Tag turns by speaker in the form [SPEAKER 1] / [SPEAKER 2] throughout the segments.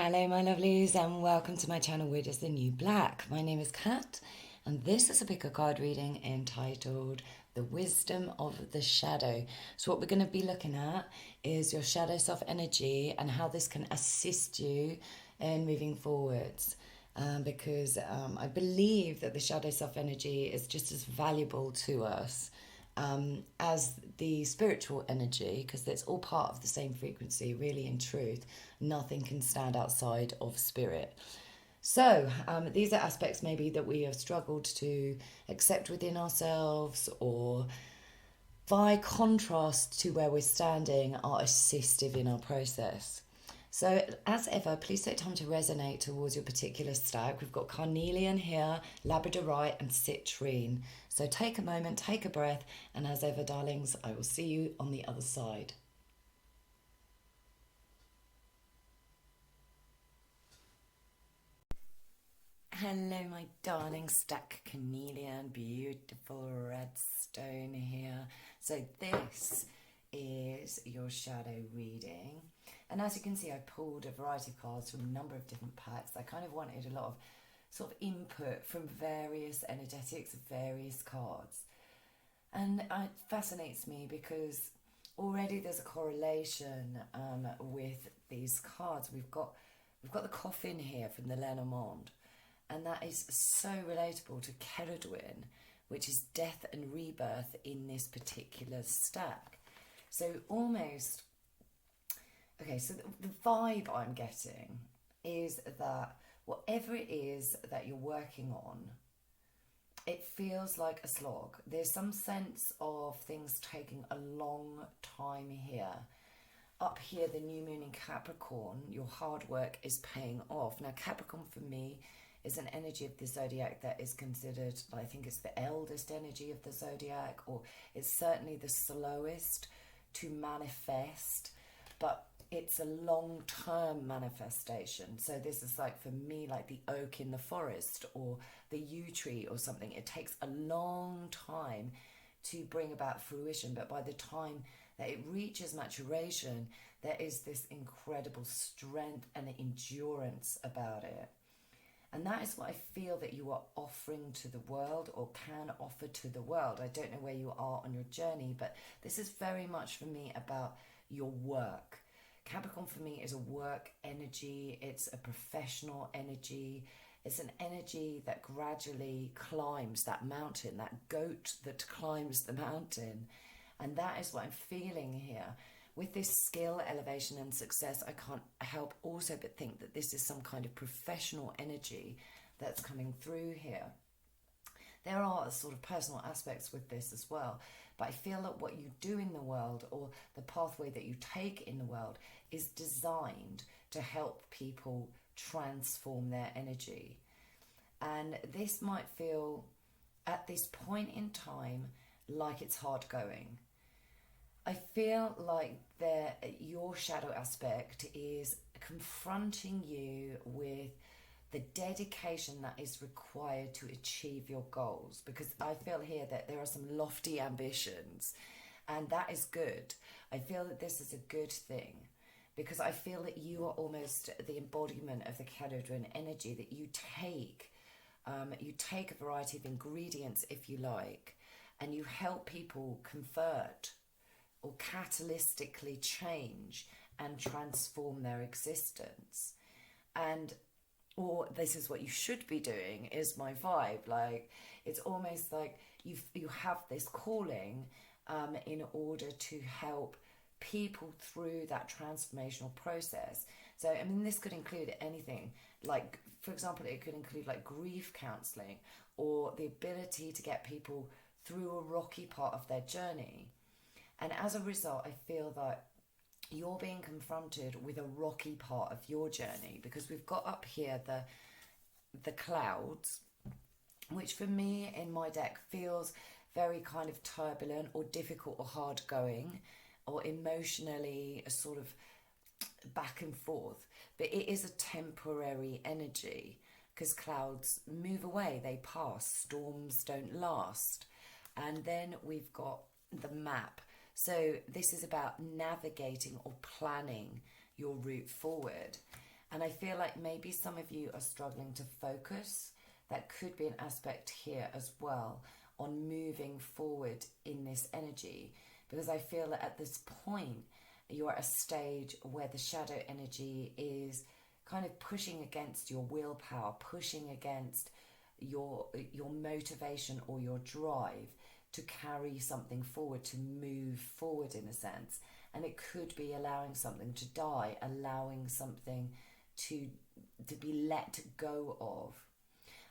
[SPEAKER 1] Hello my lovelies and welcome to my channel Weird is the New Black. My name is Kat and this is a pick a card reading entitled The Wisdom of the Shadow. So what we're going to be looking at is your shadow self energy and how this can assist you in moving forwards. Because I believe that the shadow self energy is just as valuable to us as the spiritual energy, because it's all part of the same frequency, really, in truth. Nothing can stand outside of spirit. So, these are aspects maybe that we have struggled to accept within ourselves, or by contrast to where we're standing, are assistive in our process. So, as ever, please take time to resonate towards your particular stack. We've got Carnelian here, Labradorite, and Citrine. So, take a moment, take a breath, and as ever, darlings, I will see you on the other side. Hello, my darling stack Carnelian, beautiful red stone here. So, this is your shadow reading. And as you can see, I pulled a variety of cards from a number of different packs. I kind of wanted a lot of sort of input from various energetics of various cards. And it fascinates me because already there's a correlation with these cards. We've got the coffin here from the Lenormand, and that is so relatable to Ceridwen, which is death and rebirth in this particular stack. So almost, okay, so the vibe I'm getting is that whatever it is that you're working on, it feels like a slog. There's some sense of things taking a long time here. Up here, the new moon in Capricorn, your hard work is paying off. Now, Capricorn for me is an energy of the zodiac that is considered, I think it's the eldest energy of the zodiac, or it's certainly the slowest to manifest, but it's a long-term manifestation. So this is like, for me, like the oak in the forest or the yew tree or something. It takes a long time to bring about fruition, but by the time that it reaches maturation, there is this incredible strength and endurance about it. And that is what I feel that you are offering to the world, or can offer to the world. I don't know where you are on your journey, but this is very much for me about your work. Capricorn for me is a work energy. It's a professional energy. It's an energy that gradually climbs that mountain, that goat that climbs the mountain. And that is what I'm feeling here. With this skill, elevation and success, I can't help also but think that this is some kind of professional energy that's coming through here. There are sort of personal aspects with this as well, but I feel that what you do in the world, or the pathway that you take in the world, is designed to help people transform their energy. And this might feel, at this point in time, like it's hard going. I feel like your shadow aspect is confronting you with the dedication that is required to achieve your goals, because I feel here that there are some lofty ambitions, and that is good. I feel that this is a good thing, because I feel that you are almost the embodiment of the Ceridwen energy, that you take a variety of ingredients, if you like, and you help people convert or catalytically change and transform their existence. And or this is what you should be doing, is my vibe. Like, it's almost like you have this calling in order to help people through that transformational process. So I mean, this could include anything, like, for example, it could include like grief counseling, or the ability to get people through a rocky part of their journey. And as a result, I feel that you're being confronted with a rocky part of your journey, because we've got up here the clouds, which for me in my deck feels very kind of turbulent or difficult or hard going, or emotionally a sort of back and forth. But it is a temporary energy, because clouds move away, they pass, storms don't last. And then we've got the map. So this is about navigating or planning your route forward. And I feel like maybe some of you are struggling to focus. That could be an aspect here as well on moving forward in this energy, because I feel that at this point you're at a stage where the shadow energy is kind of pushing against your willpower, pushing against your motivation or your drive to carry something forward, to move forward in a sense. And it could be allowing something to die, allowing something to be let go of.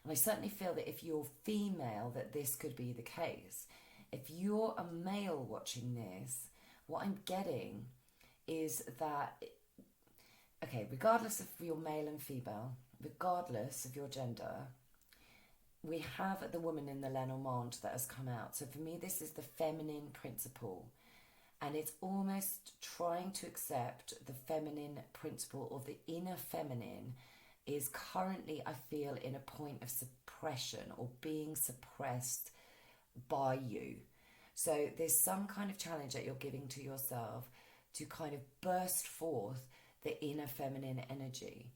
[SPEAKER 1] And I certainly feel that if you're female, that this could be the case. If you're a male watching this, what I'm getting is that, okay, regardless of your male and female, regardless of your gender, we have the woman in the Lenormand that has come out. So for me, this is the feminine principle. And it's almost trying to accept the feminine principle, or the inner feminine is currently, I feel, in a point of suppression or being suppressed by you. So there's some kind of challenge that you're giving to yourself to kind of burst forth the inner feminine energy.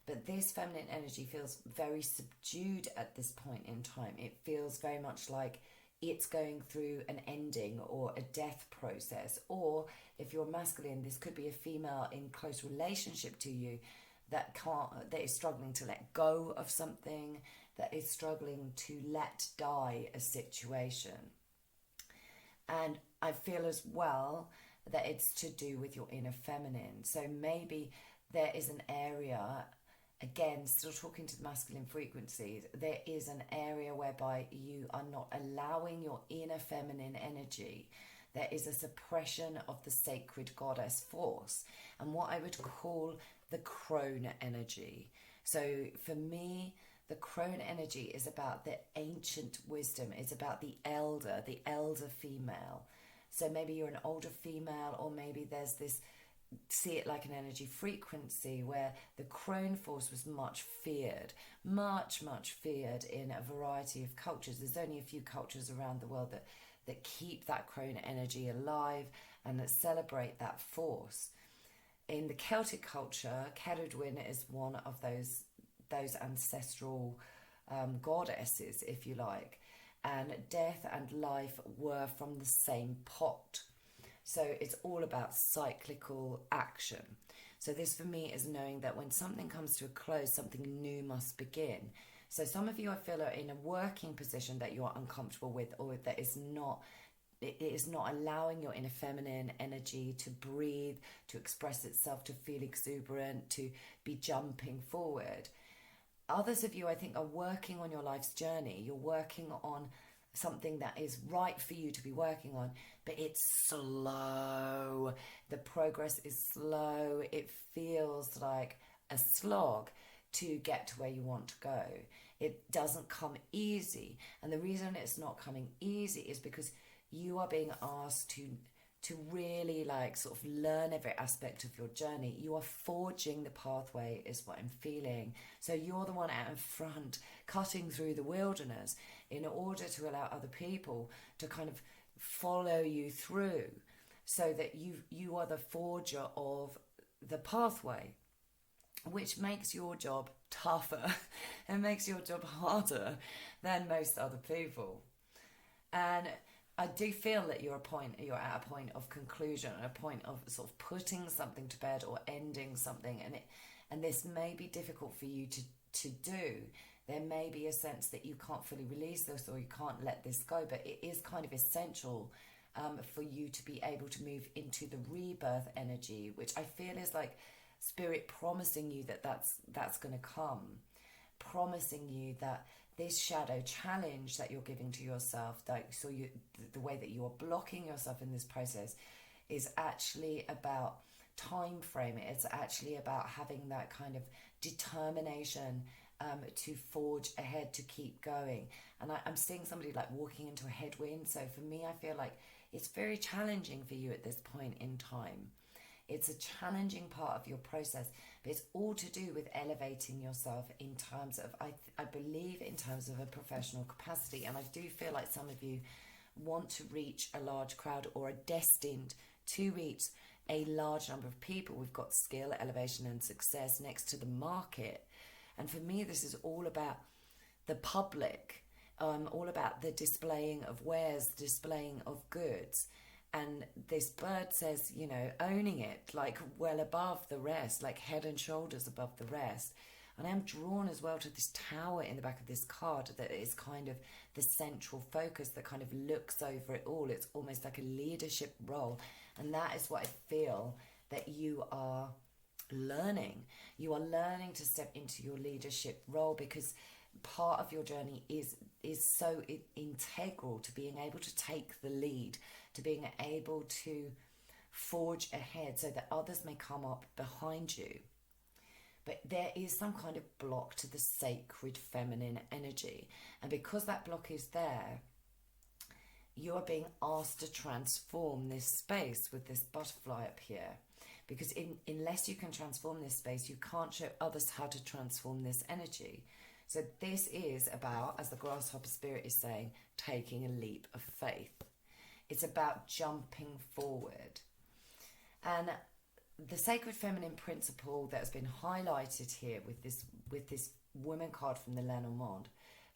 [SPEAKER 1] But this feminine energy feels very subdued at this point in time. It feels very much like it's going through an ending or a death process. Or if you're masculine, this could be a female in close relationship to you that is struggling to let go of something, that is struggling to let die a situation. And I feel as well that it's to do with your inner feminine. So maybe there is an area, again, still talking to the masculine frequencies, there is an area whereby you are not allowing your inner feminine energy. There is a suppression of the sacred goddess force, and what I would call the crone energy. So for me, the crone energy is about the ancient wisdom. It's about the elder female. So maybe you're an older female, or maybe there's this, see it like an energy frequency where the crone force was much feared in a variety of cultures. There's only a few cultures around the world that keep that crone energy alive and that celebrate that force. In the Celtic culture, Cerridwen is one of those ancestral goddesses, if you like, and death and life were from the same pot. So it's all about cyclical action. So this for me is knowing that when something comes to a close, something new must begin. So some of you, I feel, are in a working position that you're uncomfortable with, or that is not, it is not allowing your inner feminine energy to breathe, to express itself, to feel exuberant, to be jumping forward. Others of you, I think, are working on your life's journey. You're working on something that is right for you to be working on, but it's slow. The progress is slow. It feels like a slog to get to where you want to go. It doesn't come easy. And the reason it's not coming easy is because you are being asked to really sort of learn every aspect of your journey. You are forging the pathway is what I'm feeling. So you're the one out in front, cutting through the wilderness in order to allow other people to kind of follow you through, so that you are the forger of the pathway, which makes your job tougher and makes your job harder than most other people. And I do feel that you're at a point of conclusion, a point of sort of putting something to bed or ending something, and this may be difficult for you to do. There may be a sense that you can't fully release this, or you can't let this go, but it is kind of essential for you to be able to move into the rebirth energy, which I feel is like spirit promising you that's going to come, promising you that this shadow challenge that you're giving to yourself, the way that you are blocking yourself in this process, is actually about time frame. It's actually about having that kind of determination to forge ahead, to keep going. And I'm seeing somebody walking into a headwind. So for me, I feel like it's very challenging for you at this point in time. It's a challenging part of your process, but it's all to do with elevating yourself in terms of, I believe, in terms of a professional capacity. And I do feel like some of you want to reach a large crowd, or are destined to reach a large number of people. We've got skill, elevation and success next to the market. And for me, this is all about the public, all about the displaying of wares, displaying of goods. And this bird says, you know, owning it, like well above the rest, like head and shoulders above the rest. And I'm drawn as well to this tower in the back of this card that is kind of the central focus that kind of looks over it all. It's almost like a leadership role. And that is what I feel that you are learning. You are learning to step into your leadership role, because part of your journey is so integral to being able to take the lead, to being able to forge ahead so that others may come up behind you. But there is some kind of block to the sacred feminine energy. And because that block is there, you are being asked to transform this space with this butterfly up here. Because unless you can transform this space, you can't show others how to transform this energy. So this is about, as the grasshopper spirit is saying, taking a leap of faith. It's about jumping forward. And the sacred feminine principle that has been highlighted here with this woman card from the Lenormand,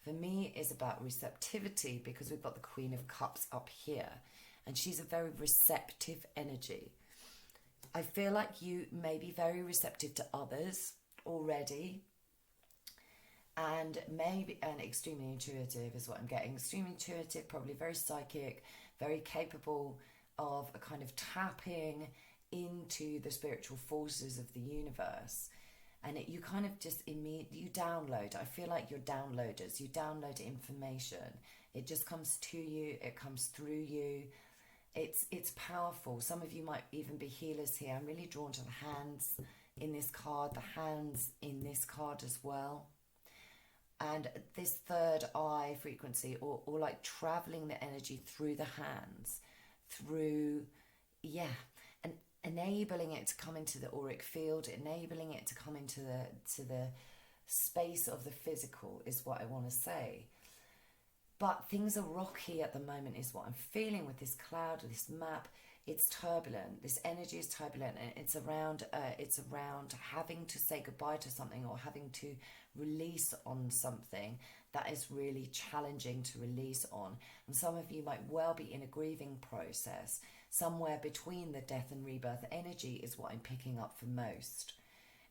[SPEAKER 1] for me, is about receptivity, because we've got the Queen of Cups up here, and she's a very receptive energy. I feel like you may be very receptive to others already, and extremely intuitive is what I'm getting. Extremely intuitive, probably very psychic, very capable of a kind of tapping into the spiritual forces of the universe. And you kind of just you download. I feel like you're downloaders. You download information. It just comes to you. It comes through you. It's powerful. Some of you might even be healers here. I'm really drawn to the hands in this card, the hands in this card as well. And this third eye frequency, or like traveling the energy through the hands, through, and enabling it to come into the auric field, enabling it to come into the space of the physical is what I want to say. But things are rocky at the moment is what I'm feeling with this cloud, this map. It's turbulent. This energy is turbulent, and it's around having to say goodbye to something, or having to release on something that is really challenging to release on. And some of you might well be in a grieving process. Somewhere between the death and rebirth energy is what I'm picking up for most,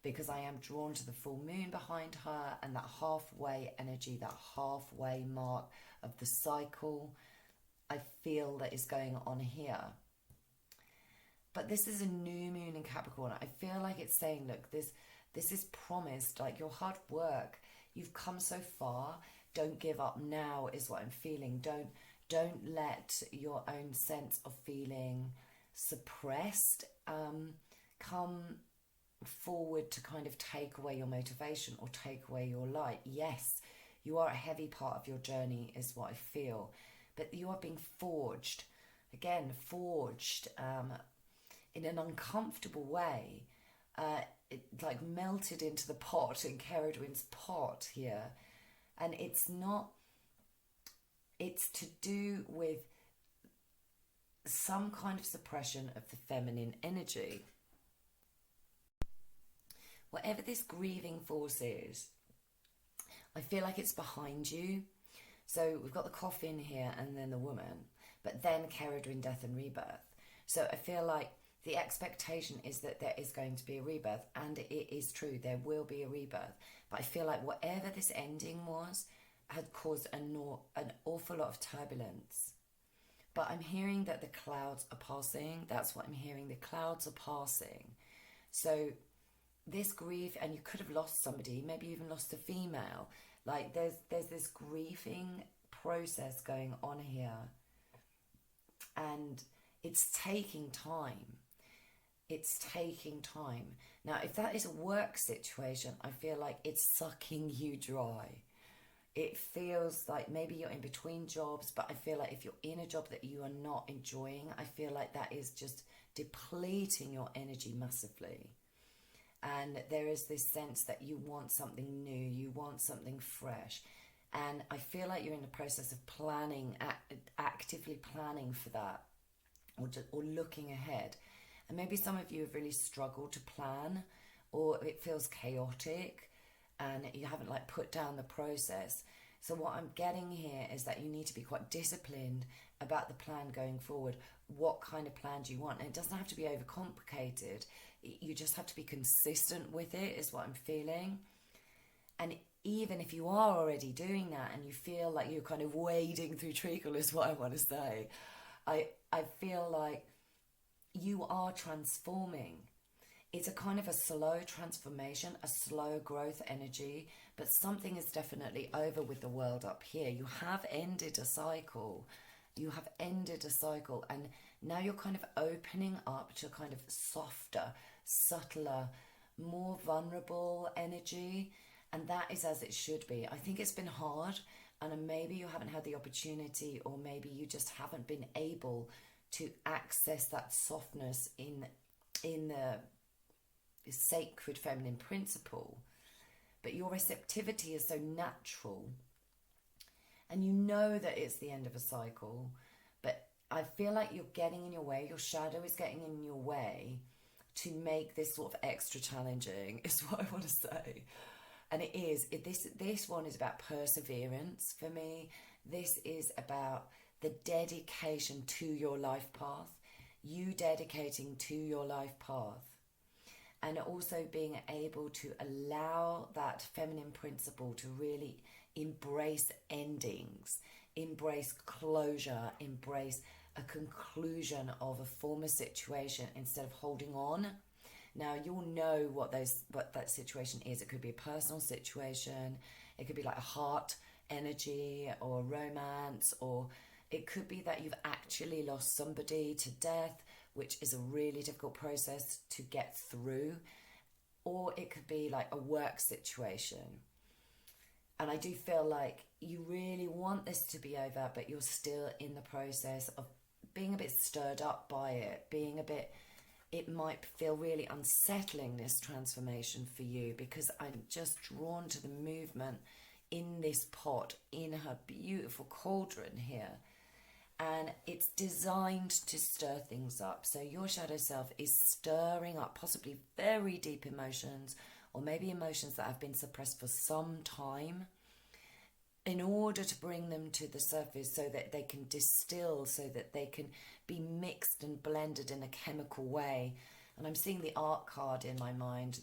[SPEAKER 1] because I am drawn to the full moon behind her and that halfway energy, that halfway mark of the cycle I feel that is going on here. But this is a new moon in Capricorn. I feel like it's saying, look, this is promised, like your hard work, you've come so far, don't give up now is what I'm feeling. Don't let your own sense of feeling suppressed come forward to kind of take away your motivation or take away your light. Yes, you are a heavy part of your journey is what I feel, but you are being forged, again, forged in an uncomfortable way, like melted into the pot, in Ceridwen's pot here. And it's to do with some kind of suppression of the feminine energy. Whatever this grieving force is, I feel like it's behind you. So we've got the coffin here and then the woman, but then Ceridwen, death and rebirth. So I feel like the expectation is that there is going to be a rebirth, and it is true, there will be a rebirth. But I feel like whatever this ending was had caused an awful lot of turbulence. But I'm hearing that the clouds are passing. That's what I'm hearing. The clouds are passing. So this grief, and you could have lost somebody, maybe even lost a female. Like there's this grieving process going on here. And it's taking time. It's taking time. Now, if that is a work situation, I feel like it's sucking you dry. It feels like maybe you're in between jobs, but I feel like if you're in a job that you are not enjoying, I feel like that is just depleting your energy massively. And there is this sense that you want something new, you want something fresh. And I feel like you're in the process of planning, actively planning for that, or looking ahead. And maybe some of you have really struggled to plan, or it feels chaotic and you haven't like put down the process. So what I'm getting here is that you need to be quite disciplined about the plan going forward. What kind of plan do you want? And it doesn't have to be overcomplicated. You just have to be consistent with it, is what I'm feeling. And even if you are already doing that and you feel like you're kind of wading through treacle, is what I want to say, I feel like you are transforming. It's a kind of a slow transformation, a slow growth energy, but something is definitely over with the world up here. You have ended a cycle. You have ended a cycle, and now you're kind of opening up to kind of softer, subtler, more vulnerable energy, and that is as it should be. I think it's been hard, and maybe you haven't had the opportunity, or maybe you just haven't been able to access that softness in the sacred feminine principle. But your receptivity is so natural, and you know that it's the end of a cycle, but I feel like you're getting in your way. Your shadow is getting in your way to make this sort of extra challenging, is what I want to say. And it is. This one is about perseverance for me. This is about the dedication to your life path. You dedicating to your life path. And also being able to allow that feminine principle to really embrace endings, embrace closure, embrace a conclusion of a former situation instead of holding on. Now, you'll know what that situation is. It could be a personal situation. It could be like a heart energy or romance, or it could be that you've actually lost somebody to death, which is a really difficult process to get through. Or it could be like a work situation. And I do feel like you really want this to be over, but you're still in the process of being a bit stirred up by it, it might feel really unsettling, this transformation for you, because I'm just drawn to the movement in this pot, in her beautiful cauldron here. And it's designed to stir things up. So your shadow self is stirring up possibly very deep emotions, or maybe emotions that have been suppressed for some time, in order to bring them to the surface so that they can distill, so that they can be mixed and blended in a chemical way. And I'm seeing the art card in my mind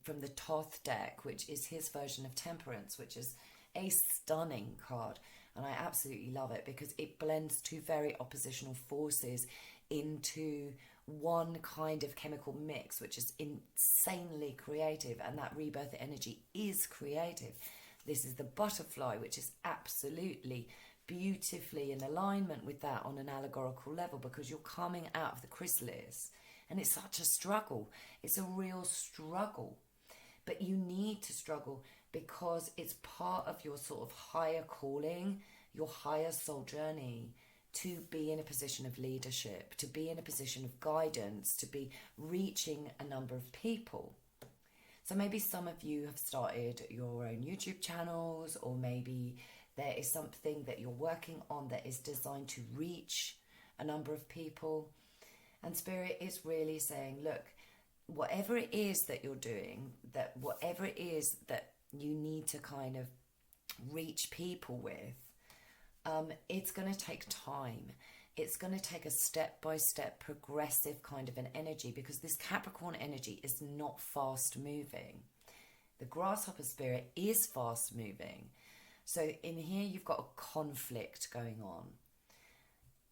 [SPEAKER 1] from the Thoth deck, which is his version of Temperance, which is a stunning card. And I absolutely love it because it blends two very oppositional forces into one kind of chemical mix, which is insanely creative. And that rebirth energy is creative. This is the butterfly, which is absolutely beautifully in alignment with that on an allegorical level, because you're coming out of the chrysalis. And it's such a struggle. It's a real struggle. But you need to struggle because it's part of your sort of higher calling, your higher soul journey, to be in a position of leadership, to be in a position of guidance, to be reaching a number of people. So maybe some of you have started your own YouTube channels, or maybe there is something that you're working on that is designed to reach a number of people. And Spirit is really saying, look, whatever it is that you're doing, that whatever it is that you need to kind of reach people with, it's going to take time. It's going to take a step-by-step progressive kind of an energy, because this Capricorn energy is not fast moving. The grasshopper spirit is fast moving. So in here you've got a conflict going on.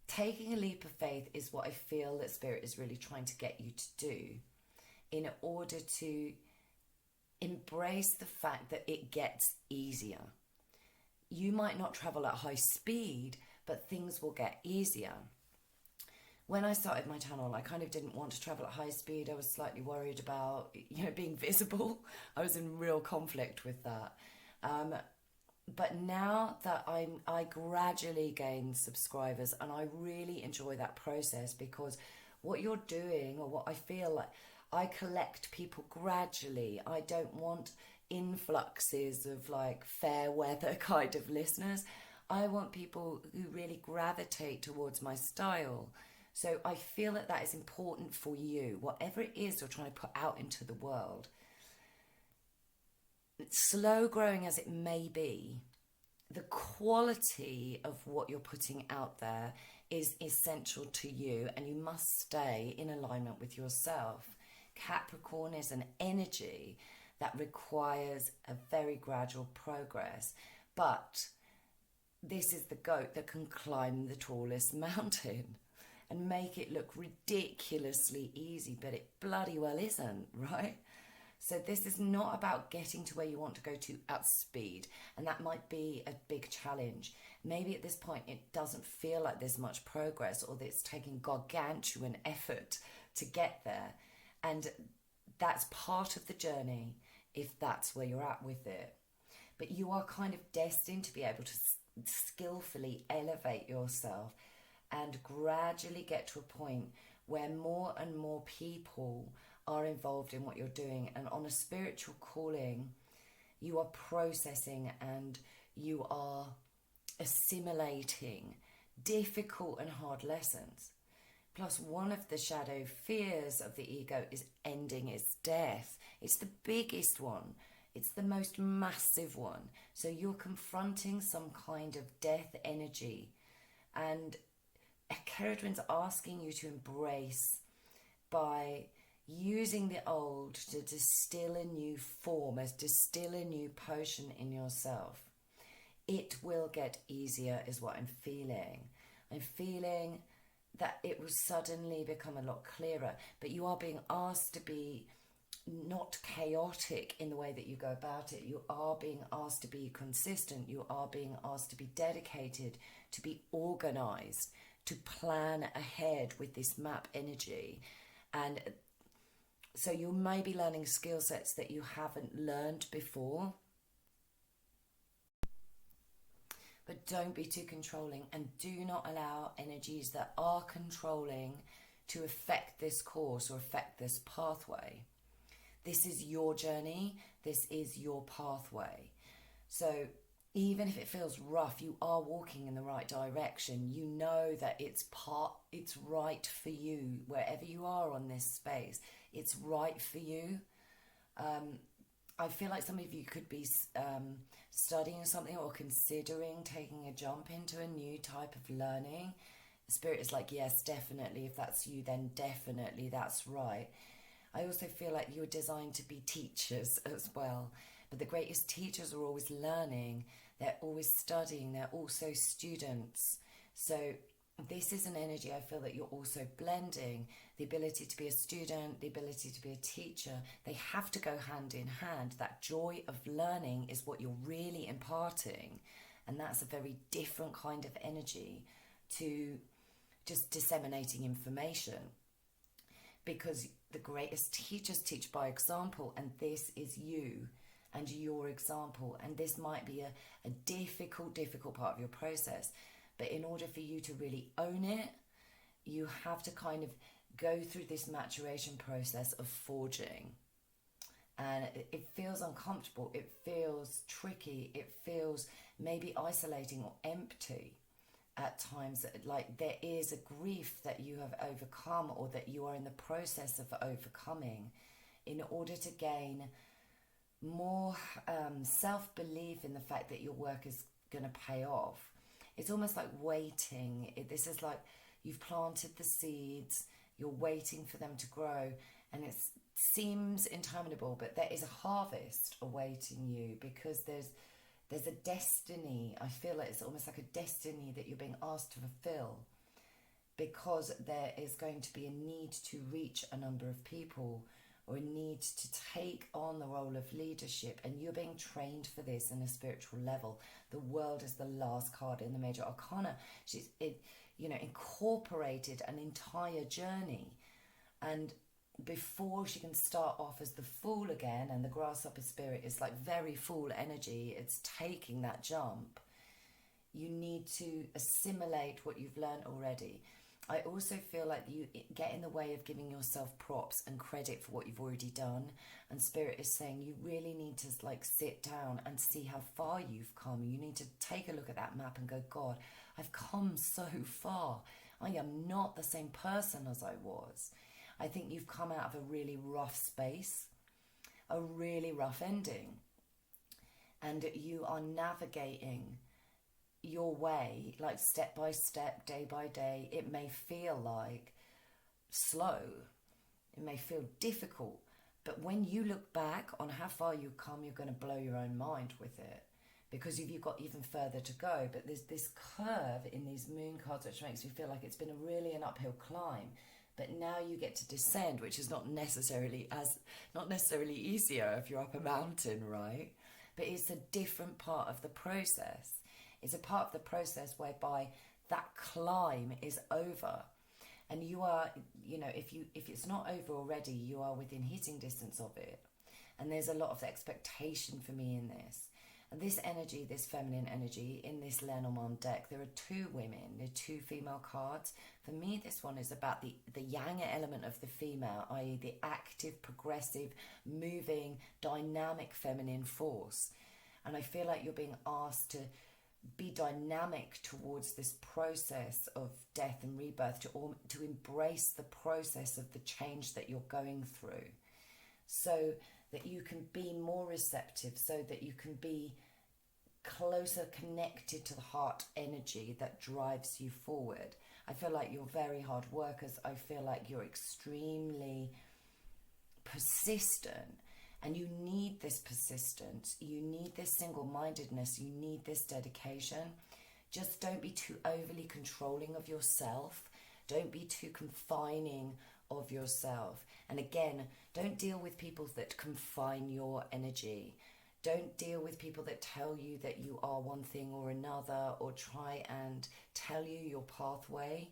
[SPEAKER 1] Taking a leap of faith is what I feel that Spirit is really trying to get you to do, in order to embrace the fact that it gets easier. You might not travel at high speed, but things will get easier. When I started my channel, I kind of didn't want to travel at high speed. I was slightly worried about, being visible. I was in real conflict with that. But now that I gradually gain subscribers, and I really enjoy that process, because what you're doing, or what I feel like, I collect people gradually. I don't want influxes of like fair weather kind of listeners. I want people who really gravitate towards my style. So I feel that that is important for you, whatever it is you're trying to put out into the world. Slow growing as it may be, the quality of what you're putting out there is essential to you, and you must stay in alignment with yourself. Capricorn is an energy that requires a very gradual progress, but this is the goat that can climb the tallest mountain and make it look ridiculously easy, but it bloody well isn't, right? So this is not about getting to where you want to go to at speed, and that might be a big challenge. Maybe at this point it doesn't feel like there's much progress, or that it's taking gargantuan effort to get there, and that's part of the journey if that's where you're at with it. But you are kind of destined to be able to skillfully elevate yourself and gradually get to a point where more and more people are involved in what you're doing, and on a spiritual calling you are processing and you are assimilating difficult and hard lessons. Plus, one of the shadow fears of the ego is ending its death. It's the biggest one. It's the most massive one. So you're confronting some kind of death energy, and Keridwen's asking you to embrace by using the old to distill a new form, as distill a new potion in yourself. It will get easier is what I'm feeling. I'm feeling that it will suddenly become a lot clearer, but you are being asked to be not chaotic in the way that you go about it. You are being asked to be consistent. You are being asked to be dedicated, to be organized, to plan ahead with this map energy. And so you may be learning skill sets that you haven't learned before. But don't be too controlling, and do not allow energies that are controlling to affect this course or affect this pathway. This is your journey. This is your pathway. So even if it feels rough, you are walking in the right direction. You know that it's right for you. Wherever you are on this space, it's right for you. I feel like some of you could be studying something or considering taking a jump into a new type of learning. Spirit is like, yes, definitely. If that's you, then definitely that's right. I also feel like you're designed to be teachers as well. But the greatest teachers are always learning. They're always studying. They're also students. So this is an energy I feel that you're also blending. The ability to be a student, the ability to be a teacher, they have to go hand in hand. That joy of learning is what you're really imparting. And that's a very different kind of energy to just disseminating information. Because the greatest teachers teach by example, and this is you and your example. And this might be a difficult part of your process. But in order for you to really own it, you have to kind of go through this maturation process of forging. And it feels uncomfortable. It feels tricky. It feels maybe isolating or empty at times. Like there is a grief that you have overcome, or that you are in the process of overcoming, in order to gain more self-belief in the fact that your work is going to pay off. It's almost like waiting. This is like you've planted the seeds, you're waiting for them to grow, and it seems interminable, but there is a harvest awaiting you, because there's a destiny. I feel like it's almost like a destiny that you're being asked to fulfill, because there is going to be a need to reach a number of people, or a need to take on the role of leadership, and you're being trained for this in a spiritual level. The world is the last card in the major arcana. She's incorporated an entire journey, and before she can start off as the fool again, and the grasshopper spirit is like very fool energy, it's taking that jump. You need to assimilate what you've learned already. I also feel like you get in the way of giving yourself props and credit for what you've already done. And Spirit is saying you really need to sit down and see how far you've come. You need to take a look at that map and go, God, I've come so far. I am not the same person as I was. I think you've come out of a really rough space, a really rough ending, and you are navigating your way, like step by step, day by day. It may feel like slow, it may feel difficult, but when you look back on how far you've come, you're going to blow your own mind with it, because you've got even further to go. But there's this curve in these moon cards which makes me feel like it's been really an uphill climb, but now you get to descend, which is not necessarily easier if you're up a mountain, right? But it's a different part of the process. It's a part of the process whereby that climb is over, and you are, if it's not over already, you are within hitting distance of it. And there's a lot of expectation for me in this. And this energy, this feminine energy, in this Lenormand deck, there are two women, there are two female cards. For me, this one is about the yang element of the female, i.e. the active, progressive, moving, dynamic feminine force. And I feel like you're being asked to be dynamic towards this process of death and rebirth, to embrace the process of the change that you're going through, so that you can be more receptive, so that you can be closer connected to the heart energy that drives you forward. I feel like you're very hard workers. I feel like you're extremely persistent, and you need this persistence, you need this single-mindedness, you need this dedication. Just don't be too overly controlling of yourself. Don't be too confining of yourself. And again, don't deal with people that confine your energy. Don't deal with people that tell you that you are one thing or another, or try and tell you your pathway.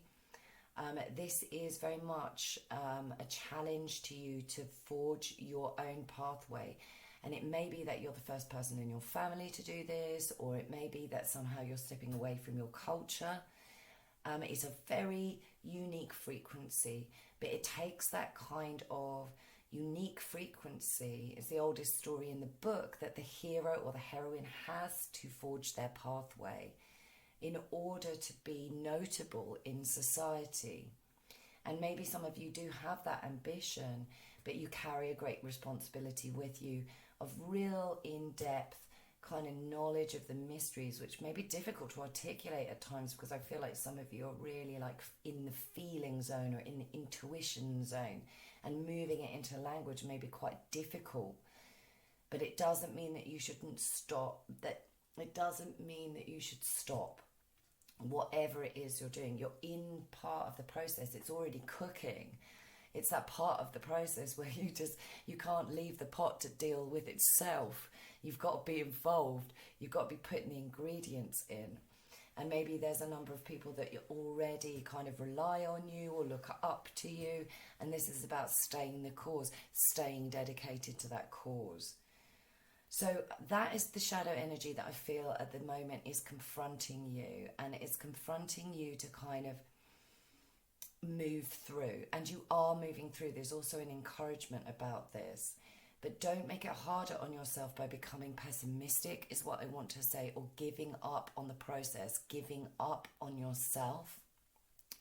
[SPEAKER 1] This is very much a challenge to you to forge your own pathway. And it may be that you're the first person in your family to do this, or it may be that somehow you're stepping away from your culture. It's a very unique frequency, but it takes that kind of unique frequency. It's the oldest story in the book, that the hero or the heroine has to forge their pathway in order to be notable in society. And maybe some of you do have that ambition, but you carry a great responsibility with you of real in-depth kind of knowledge of the mysteries, which may be difficult to articulate at times, because I feel like some of you are really like in the feeling zone or in the intuition zone, and moving it into language may be quite difficult. But it doesn't mean that you shouldn't stop, that it doesn't mean that you should stop whatever it is you're doing. You're in part of the process. It's already cooking. It's that part of the process where you can't leave the pot to deal with itself. You've got to be involved. You've got to be putting the ingredients in. And maybe there's a number of people that you already kind of rely on you or look up to you. And this is about staying the course, staying dedicated to that cause. So that is the shadow energy that I feel at the moment is confronting you. And it's confronting you to kind of move through. And you are moving through. There's also an encouragement about this. But don't make it harder on yourself by becoming pessimistic, is what I want to say, or giving up on the process, giving up on yourself,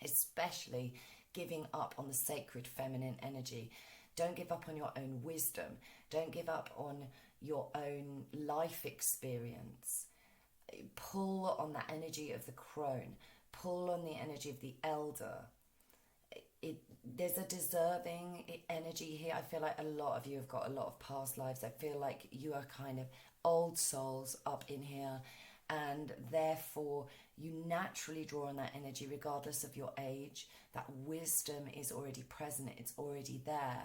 [SPEAKER 1] especially giving up on the sacred feminine energy. Don't give up on your own wisdom. Don't give up on your own life experience. Pull on that energy of the crone. Pull on the energy of the elder. There's a deserving energy here. I feel like a lot of you have got a lot of past lives. I feel like you are kind of old souls up in here, and therefore you naturally draw on that energy regardless of your age. That wisdom is already present. It's already there.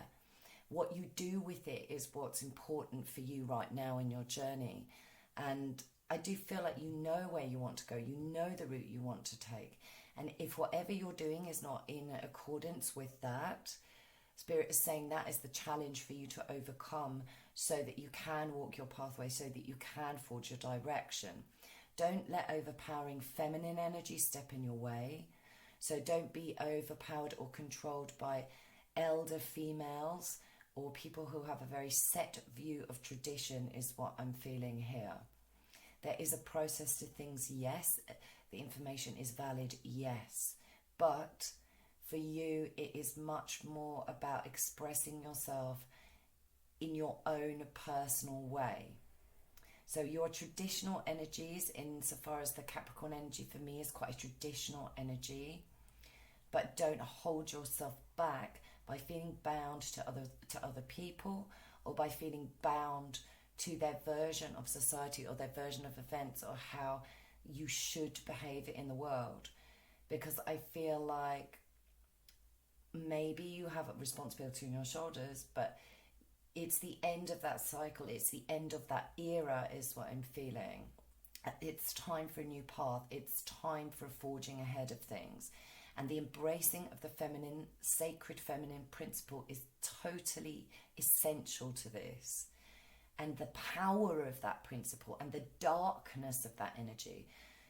[SPEAKER 1] What you do with it is what's important for you right now in your journey. And I do feel like you know where you want to go. You know the route you want to take. And if whatever you're doing is not in accordance with that, Spirit is saying that is the challenge for you to overcome, so that you can walk your pathway, so that you can forge your direction. Don't let overpowering feminine energy step in your way. So don't be overpowered or controlled by elder females or people who have a very set view of tradition, is what I'm feeling here. There is a process to things, yes. The information is valid, yes. but for you it is much more about expressing yourself in your own personal way. So your traditional energies, insofar as the Capricorn energy for me is quite a traditional energy, but don't hold yourself back by feeling bound to other people, or by feeling bound to their version of society or their version of events or how you should behave in the world. Because I feel like maybe you have a responsibility on your shoulders, but it's the end of that cycle, it's the end of that era is what I'm feeling. It's time for a new path, it's time for forging ahead of things. And the embracing of the feminine, sacred feminine principle is totally essential to this. And the power of that principle and the darkness of that energy.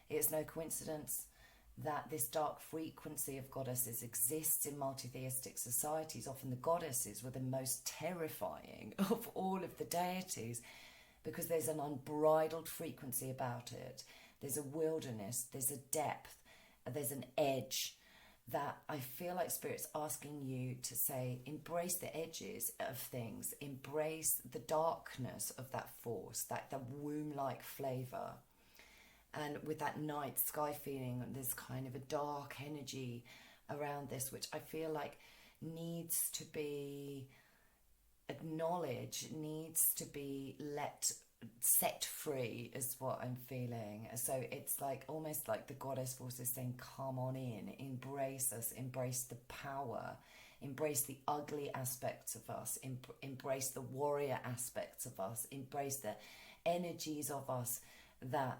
[SPEAKER 1] It's no coincidence that this dark frequency of goddesses exists in multi-theistic societies. Often the goddesses were the most terrifying of all of the deities, because there's an unbridled frequency about it. There's a wilderness, there's a depth, there's an edge that I feel like Spirit's asking you to say, embrace the edges of things, embrace the darkness of that force, the womb-like flavour. And with that night sky feeling, there's kind of a dark energy around this, which I feel like needs to be acknowledged, needs to be set free, is what I'm feeling. So it's like almost like the goddess force is saying, come on in, embrace us, embrace the power, embrace the ugly aspects of us, embrace the warrior aspects of us, embrace the energies of us that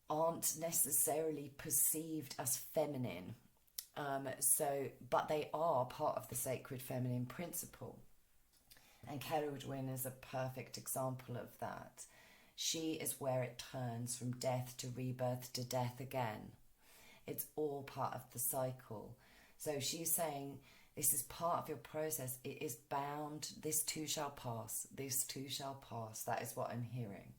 [SPEAKER 1] aren't necessarily perceived as feminine, but they are part of the sacred feminine principle. And Carnelian is a perfect example of that. She is where it turns from death to rebirth to death again. It's all part of the cycle. So she's saying this is part of your process. It is bound. This too shall pass. This too shall pass. That is what I'm hearing.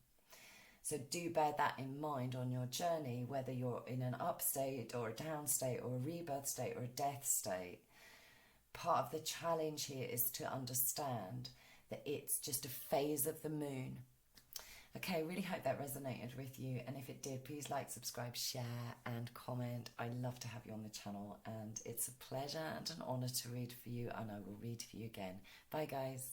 [SPEAKER 1] So do bear that in mind on your journey, whether you're in an up state or a down state or a rebirth state or a death state. Part of the challenge here is to understand that it's just a phase of the moon. Okay, really hope that resonated with you. And if it did, please like, subscribe, share and comment. I love to have you on the channel, and it's a pleasure and an honour to read for you, and I will read for you again. Bye guys.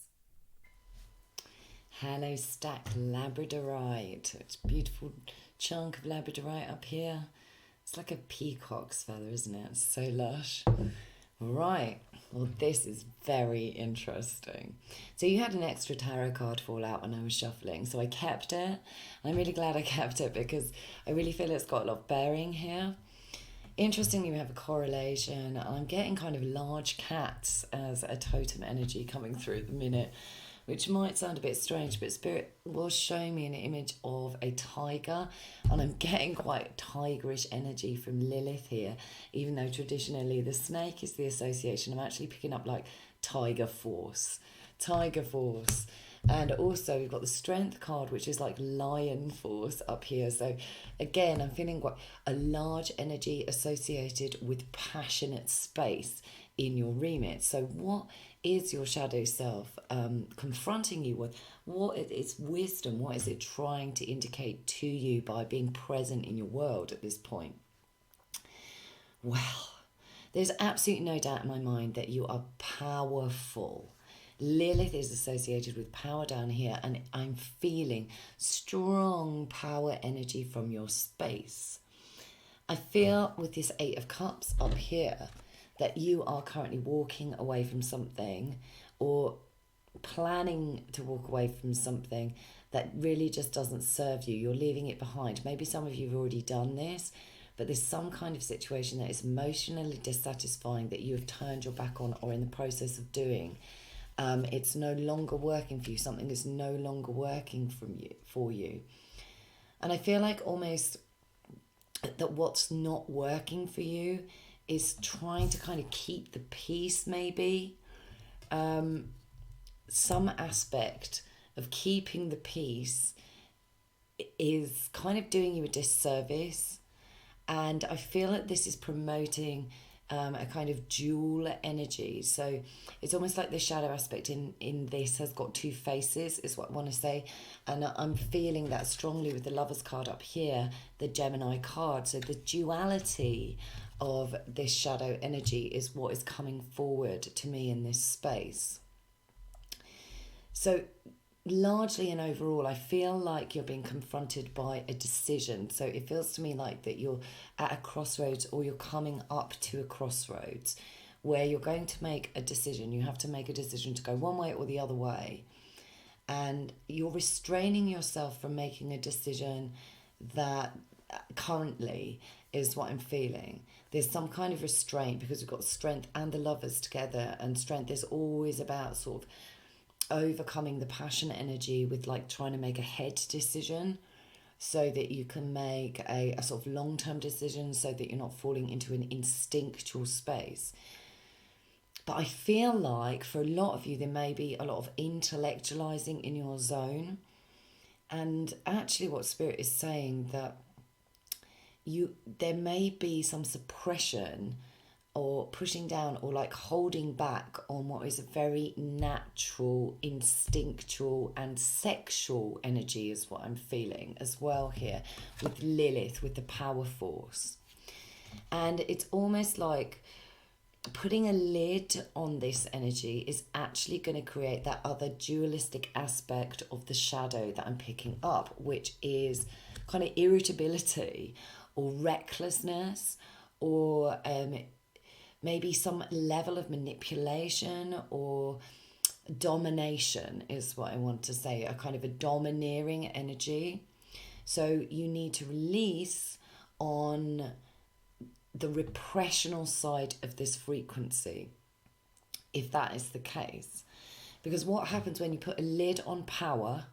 [SPEAKER 1] Hello stack Labradorite. It's a beautiful chunk of Labradorite up here. It's like a peacock's feather, isn't it? It's so lush. Right, well this is very interesting. So you had an extra tarot card fall out when I was shuffling, so I kept it. I'm really glad I kept it because I really feel it's got a lot of bearing here. Interestingly, we have a correlation. I'm getting kind of large cats as a totem energy coming through at the minute, which might sound a bit strange, but Spirit was showing me an image of a tiger, and I'm getting quite tigerish energy from Lilith here, even though traditionally the snake is the association. I'm actually picking up like tiger force. And also we've got the strength card, which is like lion force up here. So again, I'm feeling quite a large energy associated with passionate space in your remit. So what is your shadow self confronting you with? What is wisdom? What is it trying to indicate to you by being present in your world at this point? Well, there's absolutely no doubt in my mind that you are powerful. Lilith is associated with power down here, and I'm feeling strong power energy from your space. I feel with this Eight of Cups up here that you are currently walking away from something, or planning to walk away from something that really just doesn't serve you. You're leaving it behind. Maybe some of you have already done this, but there's some kind of situation that is emotionally dissatisfying that you have turned your back on or in the process of doing. It's no longer working for you. Something is no longer working for you. And I feel like almost that what's not working for you is trying to kind of keep the peace, maybe. Some aspect of keeping the peace is kind of doing you a disservice. And I feel that this is promoting a kind of dual energy. So it's almost like the shadow aspect in this has got two faces, is what I want to say. And I'm feeling that strongly with the Lovers card up here, the Gemini card. So the duality of this shadow energy is what is coming forward to me in this space. So largely and overall, I feel like you're being confronted by a decision. So it feels to me like that you're at a crossroads, or you're coming up to a crossroads where you're going to make a decision. You have to make a decision to go one way or the other way. And you're restraining yourself from making a decision that currently is what I'm feeling. There's some kind of restraint because we've got Strength and the Lovers together, and Strength is always about sort of overcoming the passion energy with like trying to make a head decision so that you can make a sort of long-term decision so that you're not falling into an instinctual space. But I feel like for a lot of you there may be a lot of intellectualizing in your zone, and actually what Spirit is saying that there may be some suppression or pushing down or like holding back on what is a very natural, instinctual and sexual energy is what I'm feeling as well here with Lilith, with the power force. And it's almost like putting a lid on this energy is actually going to create that other dualistic aspect of the shadow that I'm picking up, which is kind of irritability or recklessness, or maybe some level of manipulation or domination is what I want to say, a kind of a domineering energy. So you need to release on the repressional side of this frequency, if that is the case. Because what happens when you put a lid on power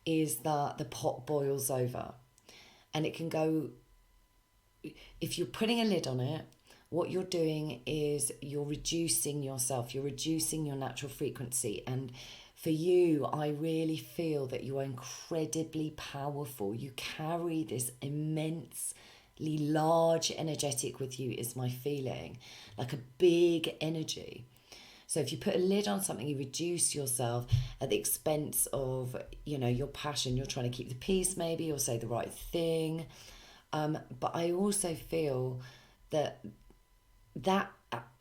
[SPEAKER 1] is that the pot boils over. And it can go, if you're putting a lid on it, what you're doing is you're reducing yourself, you're reducing your natural frequency. And for you, I really feel that you are incredibly powerful. You carry this immensely large energetic with you, is my feeling, like a big energy. So if you put a lid on something, you reduce yourself at the expense of, your passion. You're trying to keep the peace maybe, or say the right thing. But I also feel that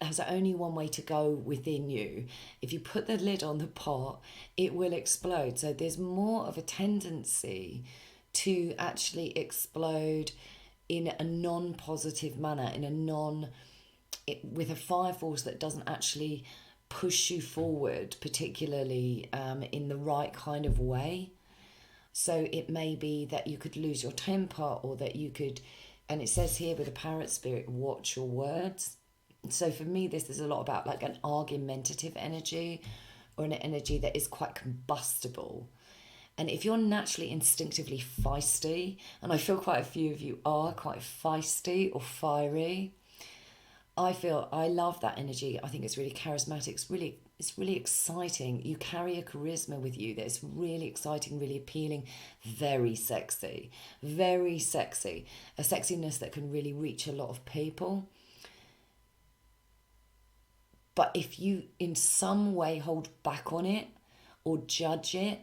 [SPEAKER 1] has only one way to go within you. If you put the lid on the pot, it will explode. So there's more of a tendency to actually explode in a non-positive manner, with a fire force that doesn't actually push you forward, particularly in the right kind of way. So it may be that you could lose your temper, or that you could, and it says here with the parrot spirit, watch your words. So for me, this is a lot about like an argumentative energy, or an energy that is quite combustible. And if you're naturally instinctively feisty, and I feel quite a few of you are quite feisty or fiery, I love that energy. I think it's really charismatic. It's really exciting. You carry a charisma with you that's really exciting, really appealing, very sexy, very sexy. A sexiness that can really reach a lot of people. But if you in some way hold back on it or judge it,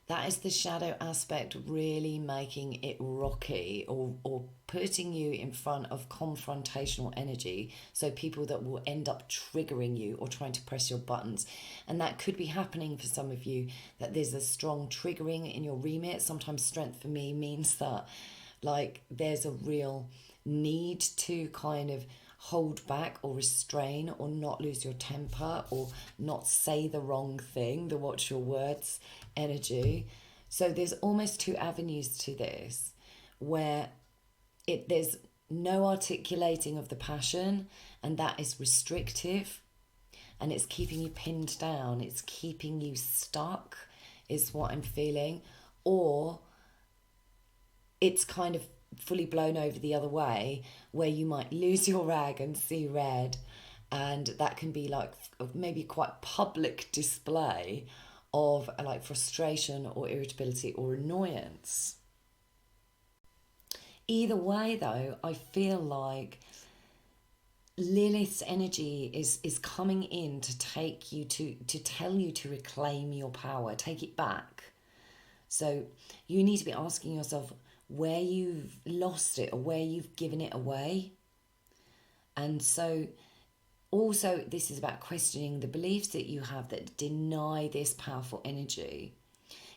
[SPEAKER 1] that is the shadow aspect really making it rocky, or putting you in front of confrontational energy. So people that will end up triggering you or trying to press your buttons. And that could be happening for some of you, that there's a strong triggering in your remit. Sometimes strength for me means that like there's a real need to kind of hold back or restrain or not lose your temper or not say the wrong thing, the watch your words energy. So there's almost two avenues to this, where there's no articulating of the passion, and that is restrictive, and it's keeping you pinned down, it's keeping you stuck, is what I'm feeling. Or it's kind of fully blown over the other way, where you might lose your rag and see red, and that can be like maybe quite public display of like frustration or irritability or annoyance. Either way though, I feel like Lilith's energy is coming in to take you to tell you to reclaim your power, take it back. So you need to be asking yourself where you've lost it or where you've given it away. And so also this is about questioning the beliefs that you have that deny this powerful energy.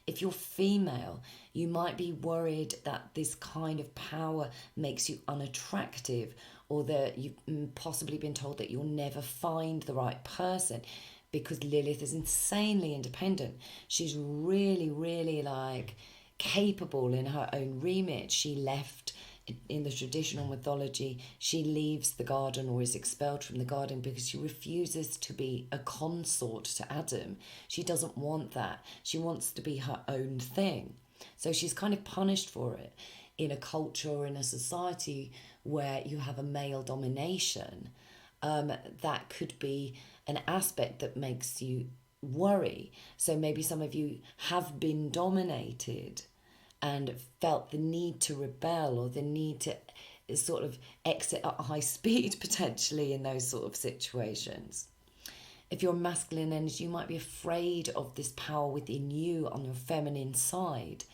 [SPEAKER 1] If you're female, you might be worried that this kind of power makes you unattractive, or that you've possibly been told that you'll never find the right person, because Lilith is insanely independent. She's really, really like capable in her own remit. She left, in the traditional mythology, she leaves the garden or is expelled from the garden because she refuses to be a consort to Adam. She doesn't want that. She wants to be her own thing. So she's kind of punished for it in a culture or in a society where you have a male domination. That could be an aspect that makes you worry. So maybe some of you have been dominated and felt the need to rebel or the need to sort of exit at high speed potentially in those sort of situations. If you're masculine energy, you might be afraid of this power within you on your feminine side,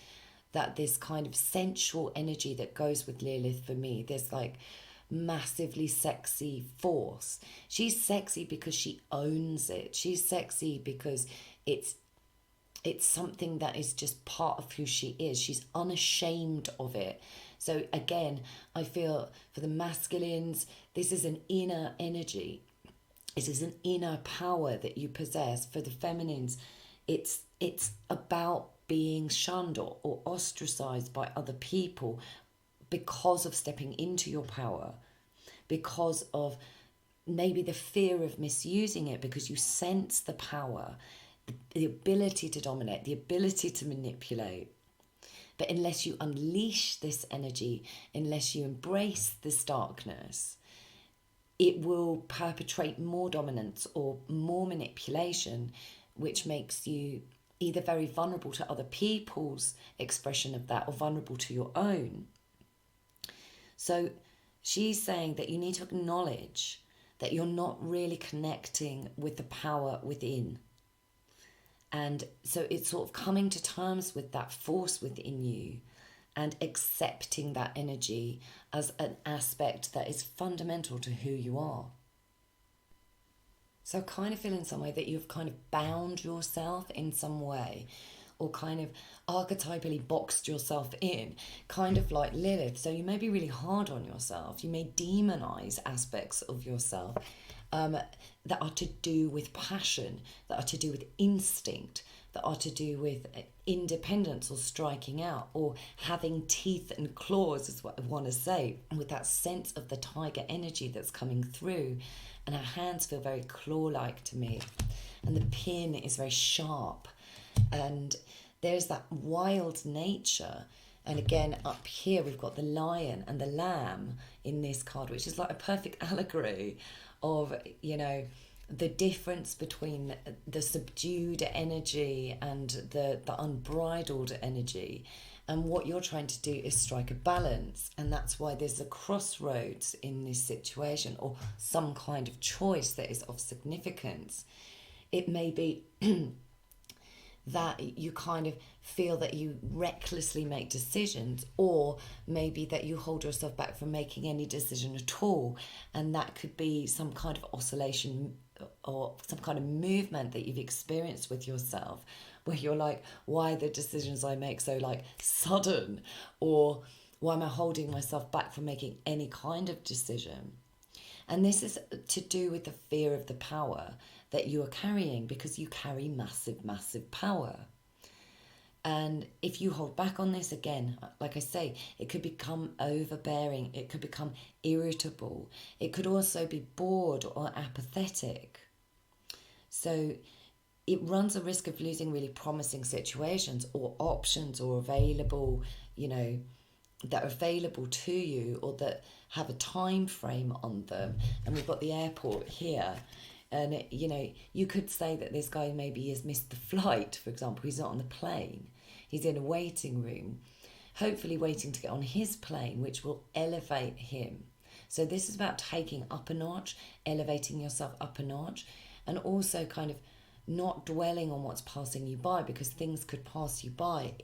[SPEAKER 1] that this kind of sensual energy that goes with Lilith for me, this like massively sexy force. She's sexy because she owns it. She's sexy because it's something that is just part of who she is. She's unashamed of it. So again, I feel for the masculines, this is an inner energy. It is an inner power that you possess. For the feminines, it's about being shunned or ostracized by other people because of stepping into your power, because of maybe the fear of misusing it, because you sense the power, the ability to dominate, the ability to manipulate. But unless you unleash this energy, unless you embrace this darkness, it will perpetrate more dominance or more manipulation, which makes you either very vulnerable to other people's expression of that or vulnerable to your own. So she's saying that you need to acknowledge that you're not really connecting with the power within. And so it's sort of coming to terms with that force within you and accepting that energy as an aspect that is fundamental to who you are. So I kind of feel in some way that you've kind of bound yourself in some way, or kind of archetypally boxed yourself in, kind of like Lilith. So you may be really hard on yourself. You may demonize aspects of yourself that are to do with passion, that are to do with instinct, that are to do with independence or striking out or having teeth and claws, is what I want to say, with that sense of the tiger energy that's coming through. And her hands feel very claw-like to me. And the pin is very sharp. And there's that wild nature. And again, up here, we've got the lion and the lamb in this card, which is like a perfect allegory of, you know, the difference between the subdued energy and the unbridled energy. And what you're trying to do is strike a balance. And that's why there's a crossroads in this situation, or some kind of choice that is of significance. It may be that you kind of feel that you recklessly make decisions, or maybe that you hold yourself back from making any decision at all. And that could be some kind of oscillation or some kind of movement that you've experienced with yourself, where you're like, why are the decisions I make so like sudden? Or why am I holding myself back from making any kind of decision? And this is to do with the fear of the power that you are carrying, because you carry massive, massive power. And if you hold back on this, again, like I say, it could become overbearing, it could become irritable, it could also be bored or apathetic. So it runs a risk of losing really promising situations or options or available, you know, that are available to you or that have a time frame on them. And we've got the airport here. And, you know, you could say that this guy maybe has missed the flight, for example. He's not on the plane. He's in a waiting room, hopefully waiting to get on his plane, which will elevate him. So this is about taking up a notch, elevating yourself up a notch, and also kind of not dwelling on what's passing you by, because things could pass you by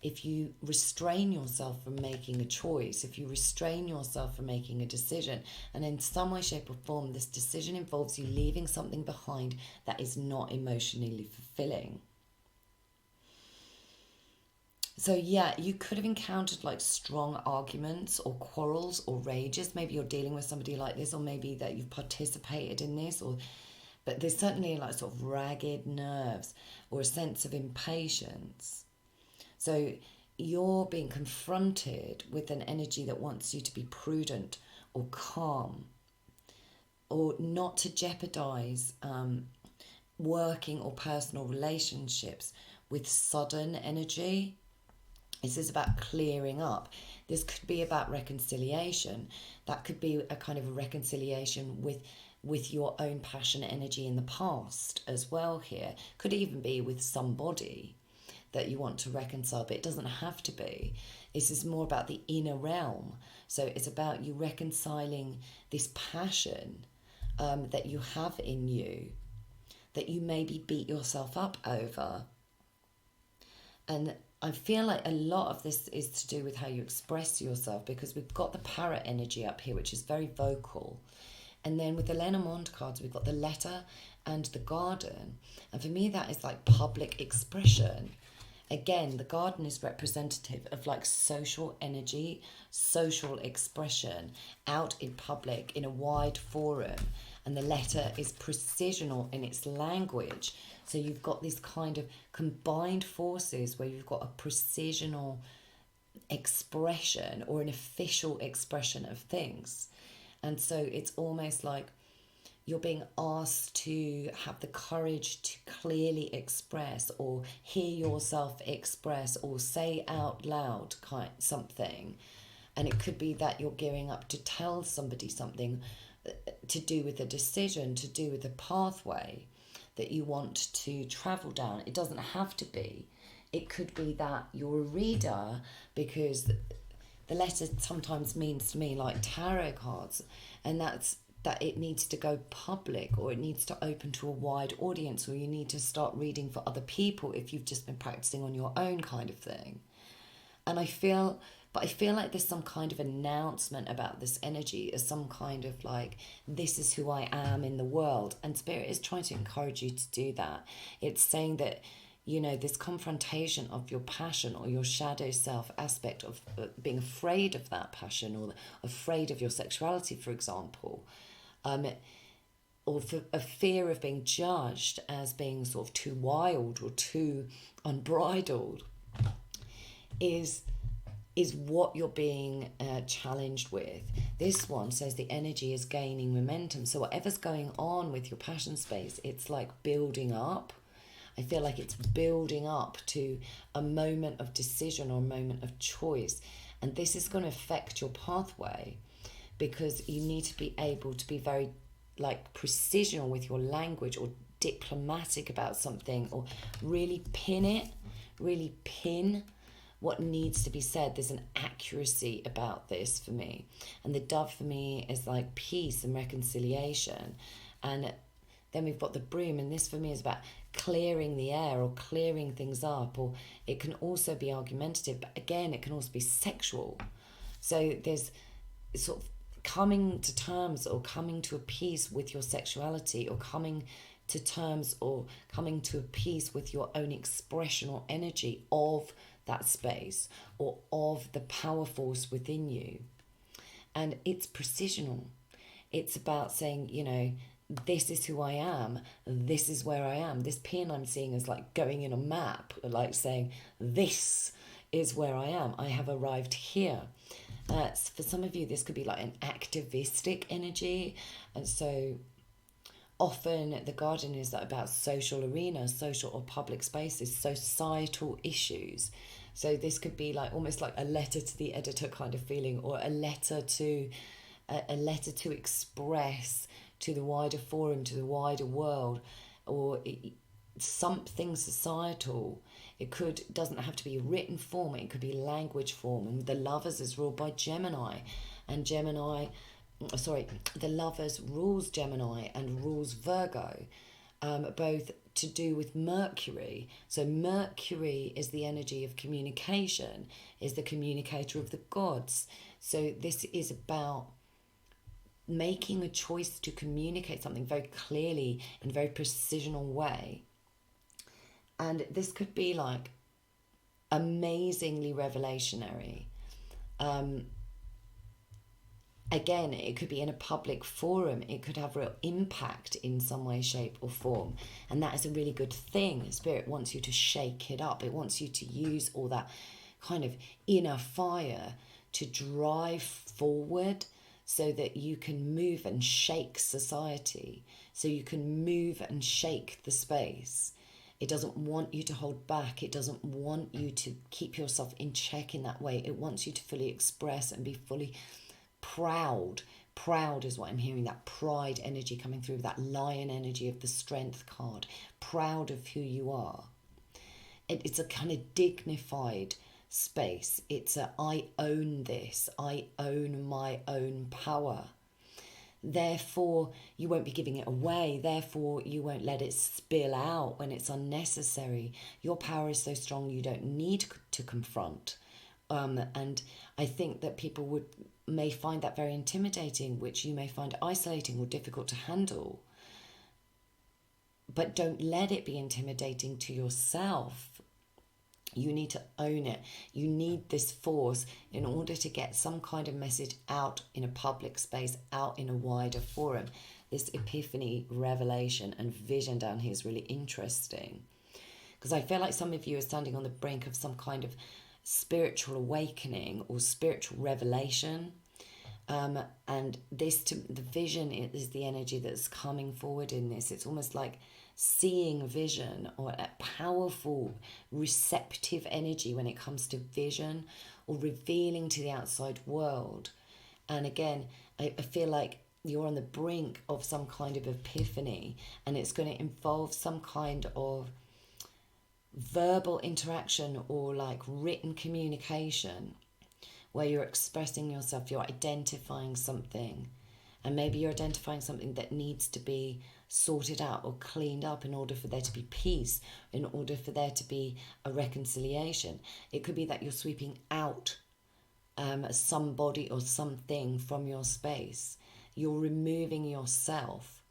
[SPEAKER 1] if you restrain yourself from making a choice, if you restrain yourself from making a decision. And in some way, shape or form, this decision involves you leaving something behind that is not emotionally fulfilling. So yeah, you could have encountered like strong arguments or quarrels or rages. Maybe you're dealing with somebody like this, or maybe that you've participated in this, but there's certainly like sort of ragged nerves or a sense of impatience. So you're being confronted with an energy that wants you to be prudent or calm, or not to jeopardize working or personal relationships with sudden energy. This is about clearing up. This could be about reconciliation. That could be a kind of a reconciliation with your own passion energy in the past as well here. Could even be with somebody that you want to reconcile, but it doesn't have to be. This is more about the inner realm. So it's about you reconciling this passion that you have in you, that you maybe beat yourself up over. And I feel like a lot of this is to do with how you express yourself, because we've got the parrot energy up here, which is very vocal. And then with the Lenormand cards, we've got the letter and the garden. And for me, that is like public expression. Again, the garden is representative of like social energy, social expression out in public in a wide forum. And the letter is precisional in its language. So you've got this kind of combined forces where you've got a precisional expression or an official expression of things. And so it's almost like you're being asked to have the courage to clearly express, or hear yourself express, or say out loud something. And it could be that you're gearing up to tell somebody something to do with a decision, to do with a pathway that you want to travel down. It doesn't have to be. It could be that you're a reader, because the letter sometimes means to me like tarot cards, and that's that it needs to go public, or it needs to open to a wide audience, or you need to start reading for other people if you've just been practicing on your own, kind of thing. And I feel like there's some kind of announcement about this energy as some kind of like, this is who I am in the world. And Spirit is trying to encourage you to do that. It's saying that, you know, this confrontation of your passion or your shadow self aspect of being afraid of that passion, or afraid of your sexuality, for example, or a fear of being judged as being sort of too wild or too unbridled, is what you're being challenged with. This one says the energy is gaining momentum. So whatever's going on with your passion space, it's like building up. I feel like it's building up to a moment of decision or a moment of choice. And this is going to affect your pathway, because you need to be able to be very like precisional with your language, or diplomatic about something, or really pin what needs to be said. There's an accuracy about this for me. And the dove for me is like peace and reconciliation. And then we've got the broom, and this for me is about clearing the air or clearing things up, or it can also be argumentative, but again, it can also be sexual. So there's sort of coming to terms or coming to a peace with your sexuality, or coming to terms or coming to a peace with your own expression or energy of that space, or of the power force within you. And it's precisional. It's about saying, you know, this is who I am, this is where I am. This pin I'm seeing is like going in a map, like saying, this is where I am. I have arrived here. For some of you, this could be like an activistic energy. And so often the garden is about social arenas, social or public spaces, societal issues. So this could be like almost like a letter to the editor kind of feeling, or a letter to express to the wider forum, to the wider world, or something societal. It doesn't have to be written form, it could be language form. And the Lovers is ruled by Gemini, and Gemini the Lovers rules Gemini and rules Virgo, both to do with Mercury. So Mercury is the energy of communication, is the communicator of the gods. So this is about making a choice to communicate something very clearly in a very precisional way. And this could be like amazingly revelationary. Again, it could be in a public forum. It could have real impact in some way, shape or form. And that is a really good thing. Spirit wants you to shake it up. It wants you to use all that kind of inner fire to drive forward so that you can move and shake society, so you can move and shake the space. It doesn't want you to hold back. It doesn't want you to keep yourself in check in that way. It wants you to fully express and be fully proud. Proud is what I'm hearing, that pride energy coming through, that lion energy of the strength card. Proud of who you are. It's a kind of dignified space. It's a I own this. I own my own power. Therefore, you won't be giving it away. Therefore, you won't let it spill out when it's unnecessary. Your power is so strong you don't need to confront. And I think that people may find that very intimidating, which you may find isolating or difficult to handle. But don't let it be intimidating to yourself. You need to own it. You need this force in order to get some kind of message out in a public space, out in a wider forum. This epiphany, revelation and vision down here is really interesting. Because I feel like some of you are standing on the brink of some kind of spiritual awakening or spiritual revelation. And the vision is the energy that's coming forward in this. It's almost like seeing vision, or a powerful receptive energy when it comes to vision or revealing to the outside world. And again, I feel like you're on the brink of some kind of epiphany, and it's going to involve some kind of verbal interaction or like written communication where you're expressing yourself, you're identifying something, and maybe you're identifying something that needs to be sorted out or cleaned up in order for there to be peace, in order for there to be a reconciliation. It could be that you're sweeping out somebody or something from your space. You're removing yourself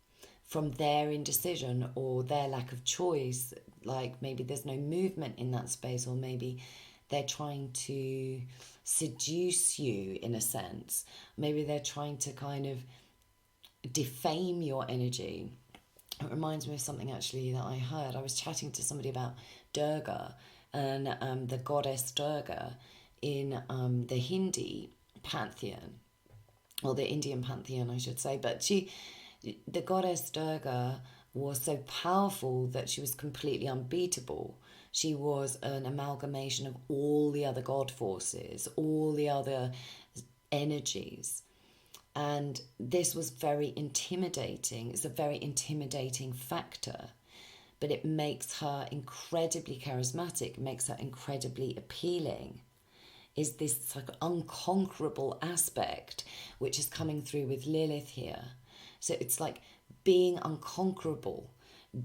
[SPEAKER 1] from their indecision or their lack of choice. Like maybe there's no movement in that space, or maybe they're trying to seduce you in a sense. Maybe they're trying to kind of defame your energy. It reminds me of something actually that I heard. I was chatting to somebody about Durga and the goddess Durga in the Hindi pantheon, or the Indian pantheon, I should say. But the goddess Durga was so powerful that she was completely unbeatable. She was an amalgamation of all the other god forces, all the other energies. And this was very intimidating. It's a very intimidating factor. But it makes her incredibly charismatic, makes her incredibly appealing. Is this like unconquerable aspect which is coming through with Lilith here. So it's like being unconquerable,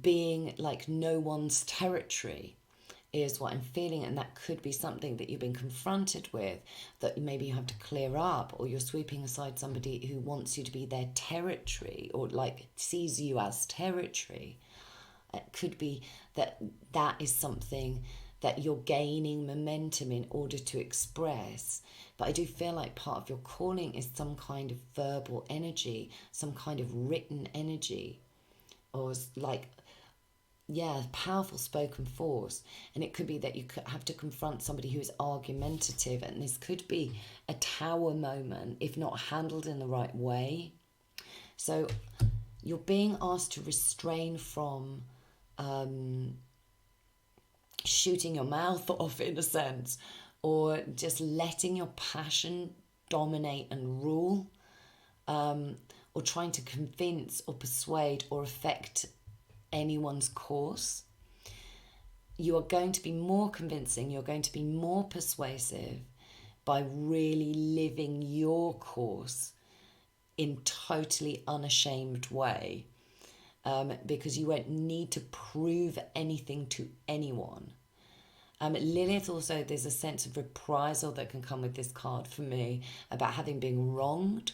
[SPEAKER 1] being like no one's territory is what I'm feeling. And that could be something that you've been confronted with, that maybe you have to clear up, or you're sweeping aside somebody who wants you to be their territory, or like sees you as territory. It could be that is something that you're gaining momentum in order to express. But I do feel like part of your calling is some kind of verbal energy, some kind of written energy, or like, yeah, powerful spoken force. And it could be that you could have to confront somebody who is argumentative, and this could be a tower moment if not handled in the right way. So you're being asked to restrain from shooting your mouth off in a sense, or just letting your passion dominate and rule, or trying to convince or persuade or affect anyone's course. You are going to be more convincing, you're going to be more persuasive by really living your course in totally unashamed way, because you won't need to prove anything to anyone. Lilith also, there's a sense of reprisal that can come with this card for me about having been wronged.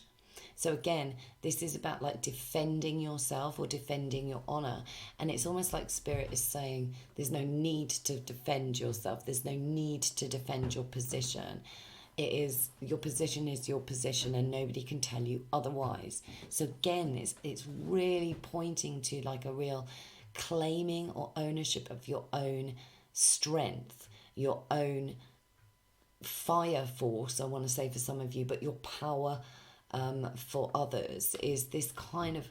[SPEAKER 1] So again, this is about like defending yourself or defending your honor. And it's almost like Spirit is saying there's no need to defend yourself. There's no need to defend your position. It is, your position is your position and nobody can tell you otherwise. So again, it's really pointing to like a real claiming or ownership of your own strength, your own fire force, I want to say for some of you, but your power for others is this kind of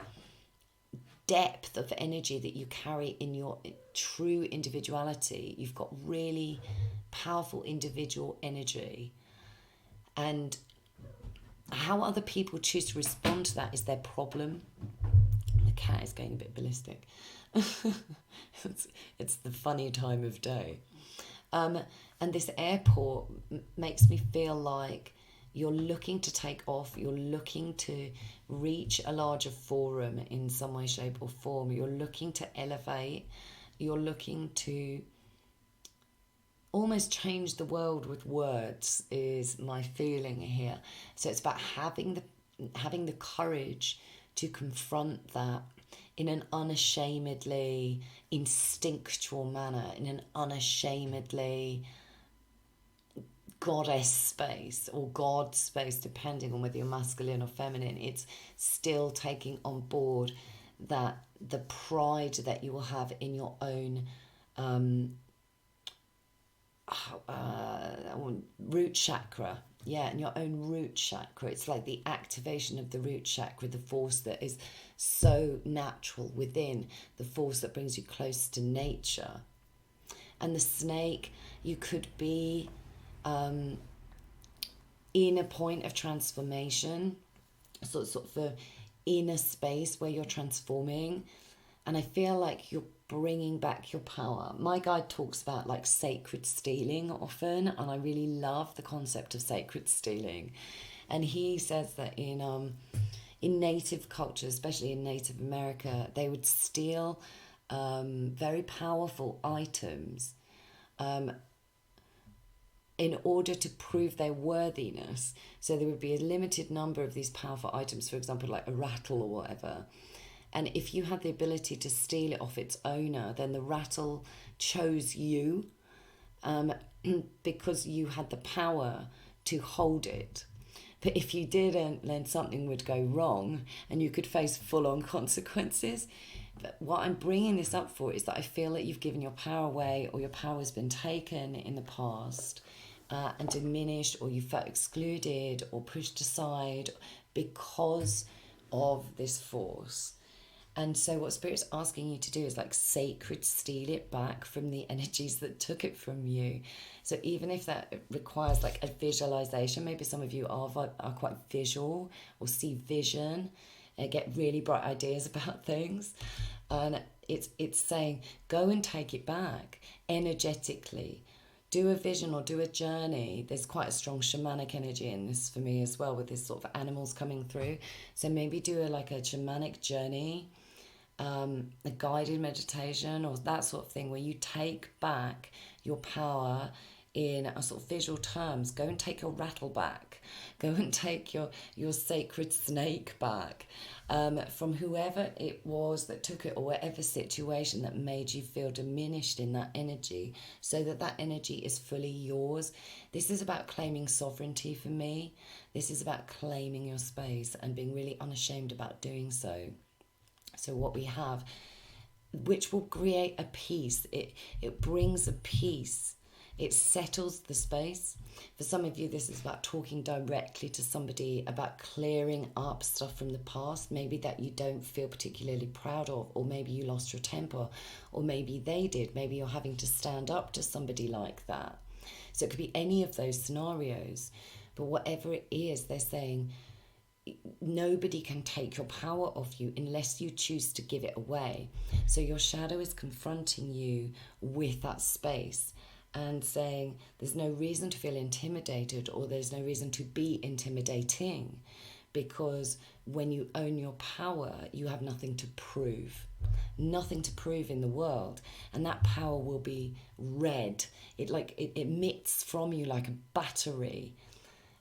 [SPEAKER 1] depth of energy that you carry in your true individuality. You've got really powerful individual energy, and how other people choose to respond to that is their problem. The cat is going a bit ballistic. It's the funny time of day. And this airport makes me feel like you're looking to take off, you're looking to reach a larger forum in some way, shape or form. You're looking to elevate, you're looking to almost change the world with words is my feeling here. So it's about having the courage to confront that in an unashamedly instinctual manner, in an unashamedly goddess space or God space, depending on whether you're masculine or feminine. It's still taking on board that the pride that you will have in your own root chakra. Yeah, in your own root chakra. It's like the activation of the root chakra, the force that is so natural within, the force that brings you close to nature. And the snake, you could be in a point of transformation, sort of a inner space where you're transforming. And I feel like you're bringing back your power. My guide talks about like sacred stealing often, and I really love the concept of sacred stealing. And he says that in native culture, especially in Native America, they would steal very powerful items in order to prove their worthiness. So there would be a limited number of these powerful items, for example, like a rattle or whatever. And if you had the ability to steal it off its owner, then the rattle chose you because you had the power to hold it. But if you didn't, then something would go wrong and you could face full-on consequences. But what I'm bringing this up for is that I feel that you've given your power away, or your power has been taken in the past and diminished, or you felt excluded or pushed aside because of this force. And so what Spirit's asking you to do is like sacred steal it back from the energies that took it from you. So even if that requires like a visualization, maybe some of you are quite visual or see vision and get really bright ideas about things. And it's saying, go and take it back energetically. Do a vision or do a journey. There's quite a strong shamanic energy in this for me as well, with this sort of animals coming through. So maybe do a shamanic journey, a guided meditation or that sort of thing, where you take back your power in a sort of visual terms. Go and take your rattle back. Go and take your sacred snake back from whoever it was that took it, or whatever situation that made you feel diminished in that energy, so that energy is fully yours. This is about claiming sovereignty for me. This is about claiming your space and being really unashamed about doing so. So what we have, which will create a peace, it brings a peace. It settles the space. For some of you, this is about talking directly to somebody, about clearing up stuff from the past, maybe that you don't feel particularly proud of, or maybe you lost your temper, or maybe they did. Maybe you're having to stand up to somebody like that. So it could be any of those scenarios. But whatever it is, they're saying nobody can take your power off you unless you choose to give it away. So your shadow is confronting you with that space and saying there's no reason to feel intimidated, or there's no reason to be intimidating, because when you own your power, you have nothing to prove. Nothing to prove in the world. And that power will be red. It emits from you like a battery.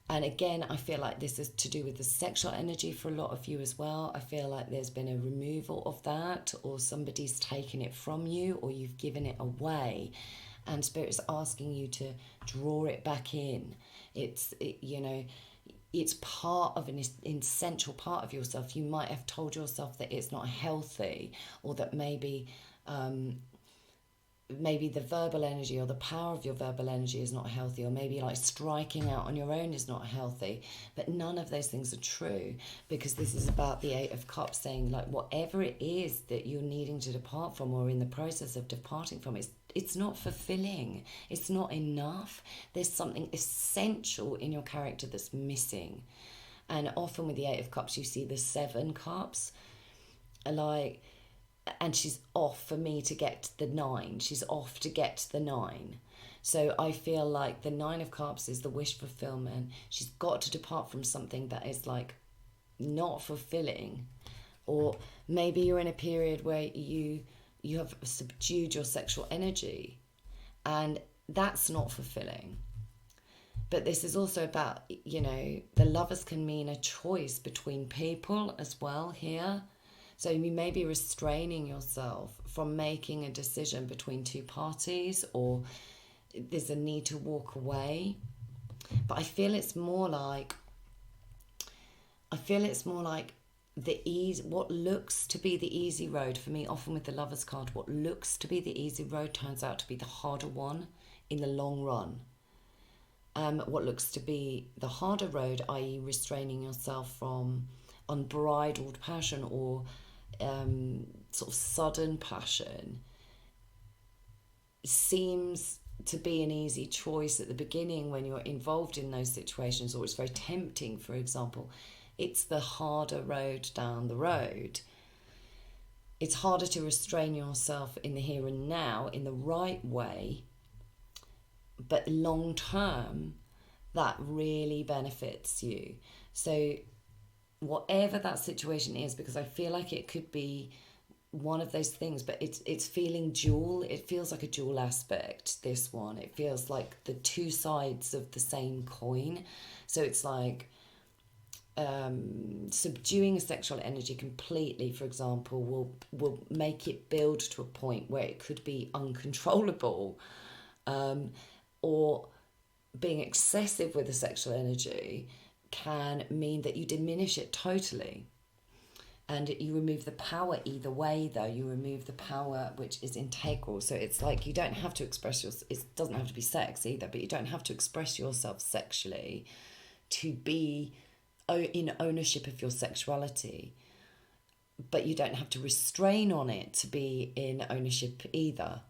[SPEAKER 1] And again, I feel like this is to do with the sexual energy for a lot of you as well. I feel like there's been a removal of that, or somebody's taken it from you, or you've given it away. And Spirit's asking you to draw it back in. It's part of an essential part of yourself. You might have told yourself that it's not healthy, or that maybe the verbal energy or the power of your verbal energy is not healthy, or maybe like striking out on your own is not healthy. But none of those things are true, because this is about the Eight of Cups saying, like, whatever it is that you're needing to depart from or in the process of departing from, it's not fulfilling. It's not enough. There's something essential in your character that's missing. And often with the Eight of Cups, you see the Seven Cups, and she's off for me to get the 9. She's off to get the 9. So I feel like the 9 of Cups is the wish fulfillment. She's got to depart from something that is like not fulfilling. Or maybe you're in a period where you have subdued your sexual energy, and that's not fulfilling. But this is also about, the Lovers can mean a choice between people as well here. So you may be restraining yourself from making a decision between two parties, or there's a need to walk away. But I feel it's more like what looks to be the easy road for me, often with the Lovers card, what looks to be the easy road turns out to be the harder one in the long run. What looks to be the harder road, i.e. restraining yourself from unbridled passion or sort of sudden passion, seems to be an easy choice at the beginning when you're involved in those situations, or it's very tempting, for example. It's the harder road down the road. It's harder to restrain yourself in the here and now in the right way, but long term, that really benefits you. So whatever that situation is, because I feel like it could be one of those things, but it's feeling dual. It feels like a dual aspect, this one. It feels like the two sides of the same coin. So it's like subduing a sexual energy completely, for example, will make it build to a point where it could be uncontrollable, or being excessive with the sexual energy can mean that you diminish it totally, and you remove the power either way. Though you remove the power which is integral, so it's like you don't have to express yourself. It doesn't have to be sex either, but you don't have to express yourself sexually to be in ownership of your sexuality, but you don't have to restrain on it to be in ownership either.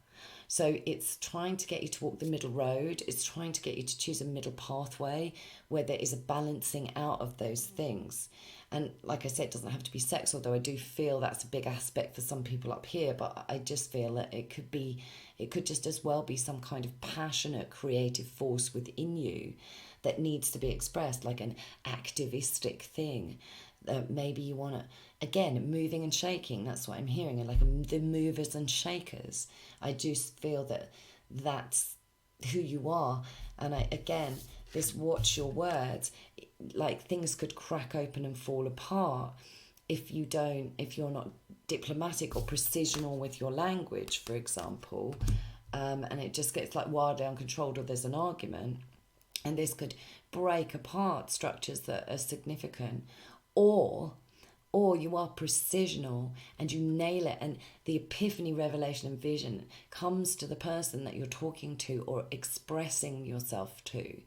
[SPEAKER 1] So it's trying to get you to walk the middle road. It's trying to get you to choose a middle pathway where there is a balancing out of those things. And like I said, it doesn't have to be sex, although I do feel that's a big aspect for some people up here. But I just feel that it could just as well be some kind of passionate, creative force within you that needs to be expressed, like an activistic thing. Maybe you want to, again, moving and shaking, that's what I'm hearing, like the movers and shakers. I just feel that that's who you are. And again, this watch your words, like things could crack open and fall apart if you're not diplomatic or precisional with your language, for example, and it just gets like wildly uncontrolled, or there's an argument, and this could break apart structures that are significant. Or you are precisional and you nail it, and the epiphany, revelation and vision comes to the person that you're talking to or expressing yourself to,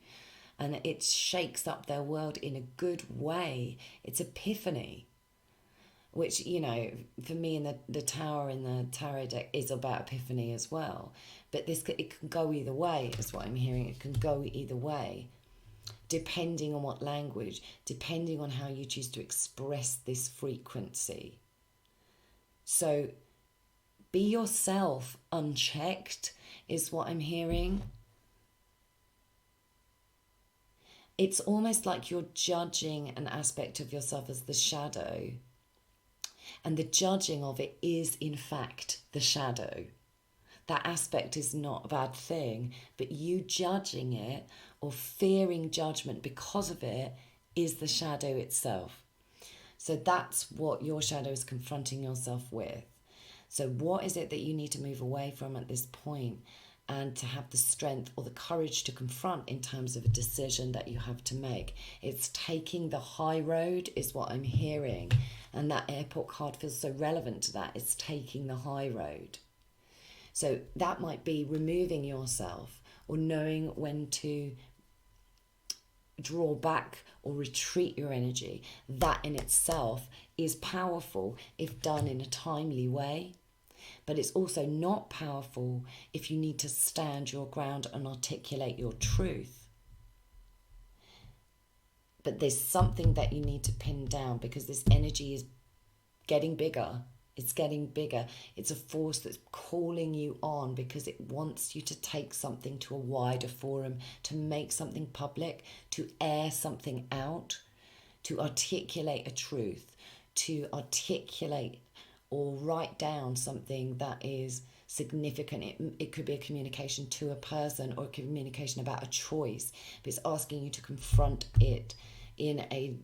[SPEAKER 1] and it shakes up their world in a good way. It's epiphany, which, for me in the Tower in the tarot deck is about epiphany as well. But it can go either way, is what I'm hearing. It can go either way, depending on what language, depending on how you choose to express this frequency. So be yourself unchecked is what I'm hearing. it's almost like you're judging an aspect of yourself as the shadow. And the judging of it is, in fact, the shadow. That aspect is not a bad thing, but you judging it or fearing judgment because of it is the shadow itself. So that's what your shadow is confronting yourself with. So what is it that you need to move away from at this point, and to have the strength or the courage to confront in terms of a decision that you have to make? It's taking the high road is what I'm hearing. And that airport card feels so relevant to that. It's taking the high road. So that might be removing yourself or knowing when to draw back or retreat your energy. That in itself is powerful if done in a timely way. But it's also not powerful if you need to stand your ground and articulate your truth. But there's something that you need to pin down, because this energy is getting bigger. It's getting bigger. It's a force that's calling you on because it wants you to take something to a wider forum, to make something public, to air something out, to articulate a truth, to articulate or write down something that is significant. It could be a communication to a person or a communication about a choice, but it's asking you to confront it in a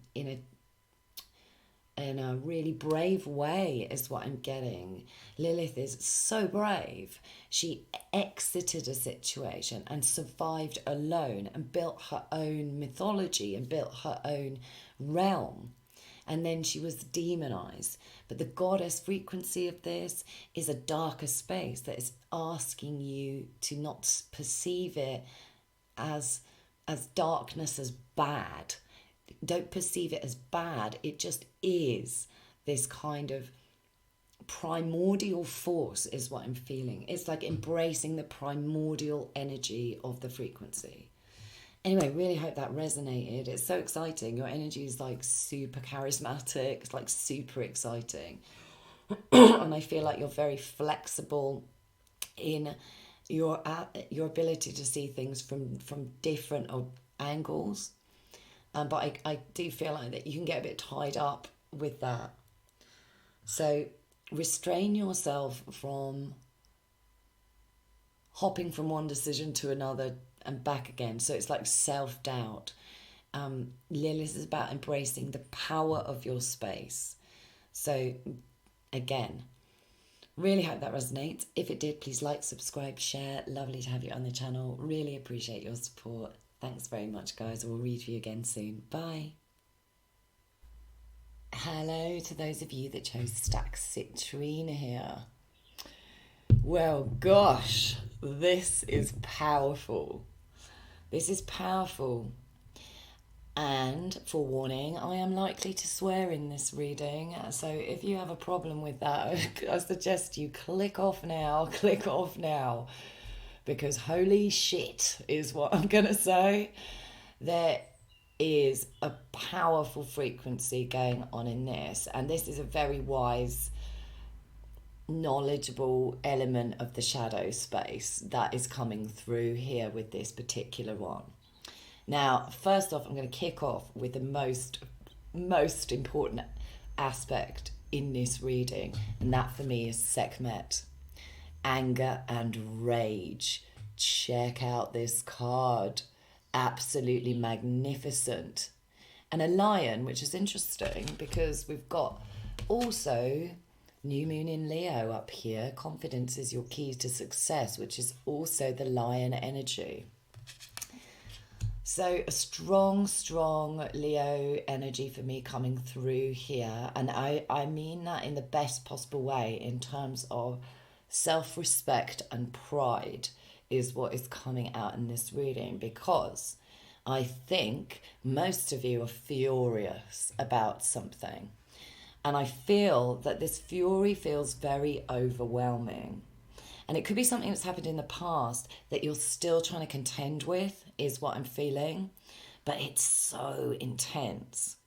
[SPEAKER 1] really brave way is what I'm getting. Lilith is so brave. She exited a situation and survived alone and built her own mythology and built her own realm. And then she was demonized. But the goddess frequency of this is a darker space that is asking you to not perceive it as darkness, as bad. Don't perceive it as bad. It just is this kind of primordial force is what I'm feeling. It's like embracing the primordial energy of the frequency. Anyway, really hope that resonated. It's so exciting. Your energy is like super charismatic. It's like super exciting. And I feel like you're very flexible in your ability to see things from different angles. But I do feel like that you can get a bit tied up with that. So restrain yourself from hopping from one decision to another and back again. So it's like self-doubt. Lilith is about embracing the power of your space. So again, really hope that resonates. If it did, please like, subscribe, share. Lovely to have you on the channel. Really appreciate your support. Thanks very much, guys. We'll read for you again soon. Bye. Hello to those of you that chose Stack Citrine here. Well, gosh, this is powerful. This is powerful. And forewarning, I am likely to swear in this reading. So if you have a problem with that, I suggest you click off now. Click off now. Because holy shit is what I'm going to say. There is a powerful frequency going on in this. And this is a very wise, knowledgeable element of the shadow space that is coming through here with this particular one. Now, first off, I'm going to kick off with the most important aspect in this reading. And that for me is Sekhmet. Anger and rage. Check out this card. Absolutely magnificent. And a lion, which is interesting because we've got also new moon in Leo up here. Confidence is your key to success, which is also the lion energy. So a strong Leo energy for me coming through here. And I mean that in the best possible way in terms of self-respect and pride is what is coming out in this reading, because I think most of you are furious about something. And I feel that this fury feels very overwhelming. And it could be something that's happened in the past that you're still trying to contend with, is what I'm feeling. But it's so intense.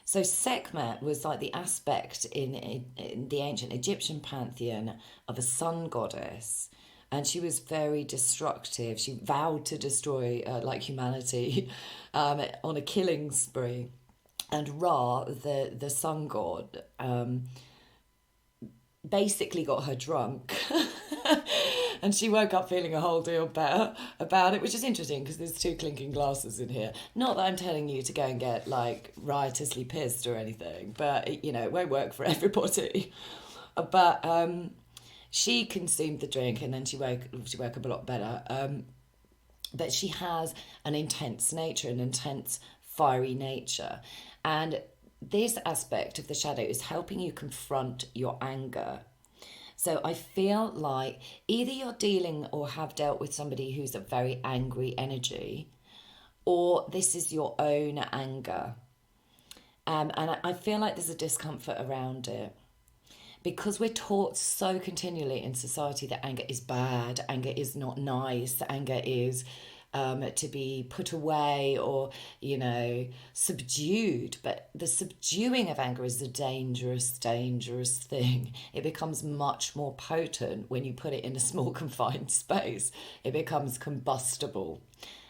[SPEAKER 1] So Sekhmet was like the aspect in the ancient Egyptian pantheon of a sun goddess, and she was very destructive. She vowed to destroy like humanity on a killing spree. And Ra, the sun god, basically got her drunk. And she woke up feeling a whole deal better about it, which is interesting because there's two clinking glasses in here. Not that I'm telling you to go and get like riotously pissed or anything, but it won't work for everybody. But she consumed the drink and then she woke up a lot better. But she has an intense nature, an intense fiery nature, and this aspect of the shadow is helping you confront your anger. So I feel like either you're dealing or have dealt with somebody who's a very angry energy, or this is your own anger. And I feel like there's a discomfort around it because we're taught so continually in society that anger is bad, anger is not nice, anger is to be put away or, subdued. But the subduing of anger is a dangerous, dangerous thing. It becomes much more potent when you put it in a small confined space. It becomes combustible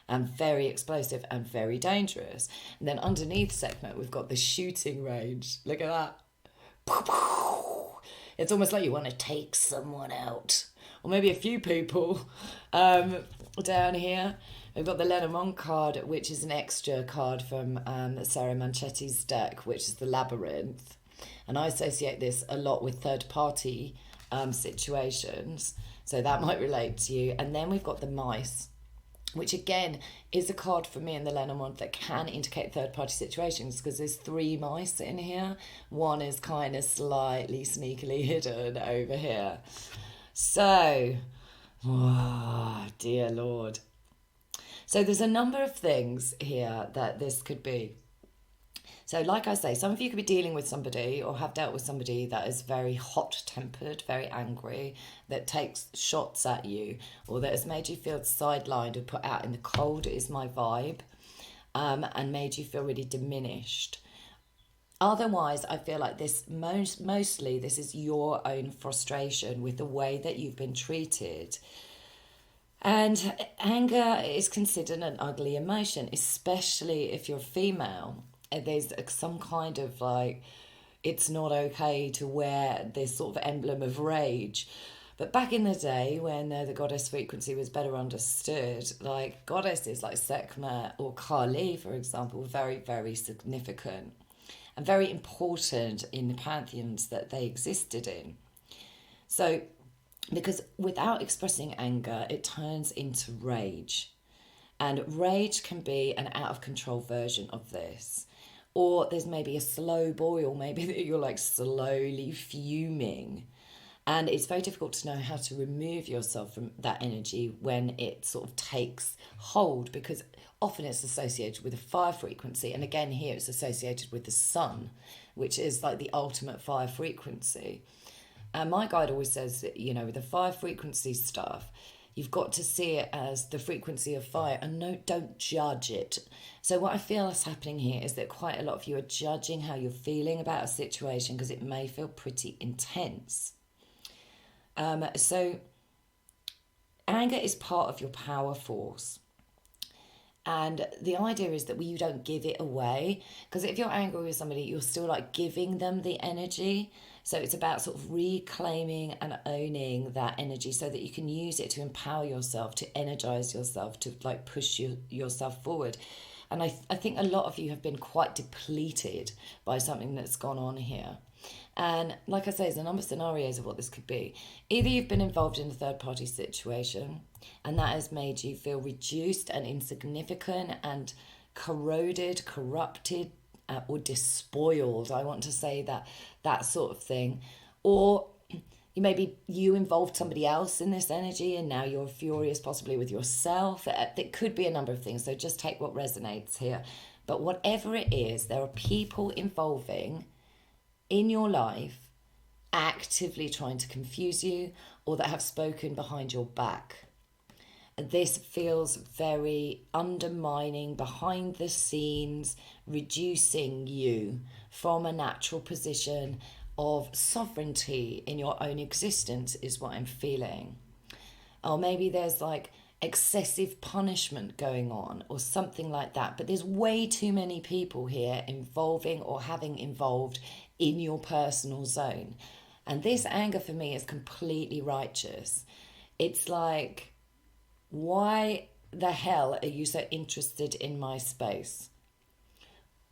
[SPEAKER 1] and very explosive and very dangerous. And then underneath Sekhmet, we've got the shooting range. Look at that. It's almost like you want to take someone out, or maybe a few people. Down here, we've got the Lenormand card, which is an extra card from Sarah Manchetti's deck, which is the Labyrinth. And I associate this a lot with third-party situations, so that might relate to you. And then we've got the Mice, which again is a card for me in the Lenormand that can indicate third-party situations because there's 3 mice in here. One is kind of slightly sneakily hidden over here. So, oh, dear Lord. So there's a number of things here that this could be. So like I say, some of you could be dealing with somebody or have dealt with somebody that is very hot-tempered, very angry, that takes shots at you, or that has made you feel sidelined or put out in the cold, is my vibe, and made you feel really diminished. Otherwise, I feel like this mostly this is your own frustration with the way that you've been treated. And anger is considered an ugly emotion, especially if you're female. There's some kind of like, it's not okay to wear this sort of emblem of rage. But back in the day when the goddess frequency was better understood, like goddesses like Sekhmet or Kali, for example, were very, very significant and very important in the pantheons that they existed in. So, because without expressing anger, it turns into rage. And rage can be an out of control version of this. Or there's maybe a slow boil, maybe that you're like slowly fuming. And it's very difficult to know how to remove yourself from that energy when it sort of takes hold, because often it's associated with a fire frequency. And again, here it's associated with the sun, which is like the ultimate fire frequency. And my guide always says that, with the fire frequency stuff, you've got to see it as the frequency of fire and don't judge it. So what I feel is happening here is that quite a lot of you are judging how you're feeling about a situation because it may feel pretty intense. So anger is part of your power force. And the idea is that you don't give it away, because if you're angry with somebody, you're still like giving them the energy. So it's about sort of reclaiming and owning that energy so that you can use it to empower yourself, to energize yourself, to like push yourself forward. And I think a lot of you have been quite depleted by something that's gone on here. And like I say, there's a number of scenarios of what this could be. Either you've been involved in a third-party situation and that has made you feel reduced and insignificant and corroded, corrupted, or despoiled. I want to say that sort of thing. Or you involved somebody else in this energy and now you're furious possibly with yourself. It could be a number of things, so just take what resonates here. But whatever it is, there are people involving in your life actively trying to confuse you or that have spoken behind your back. This feels very undermining, behind the scenes, reducing you from a natural position of sovereignty in your own existence is what I'm feeling. or maybe there's like excessive punishment going on or something like that. But there's way too many people here involving or having involved in your personal zone. And this anger for me is completely righteous. It's like, why the hell are you so interested in my space?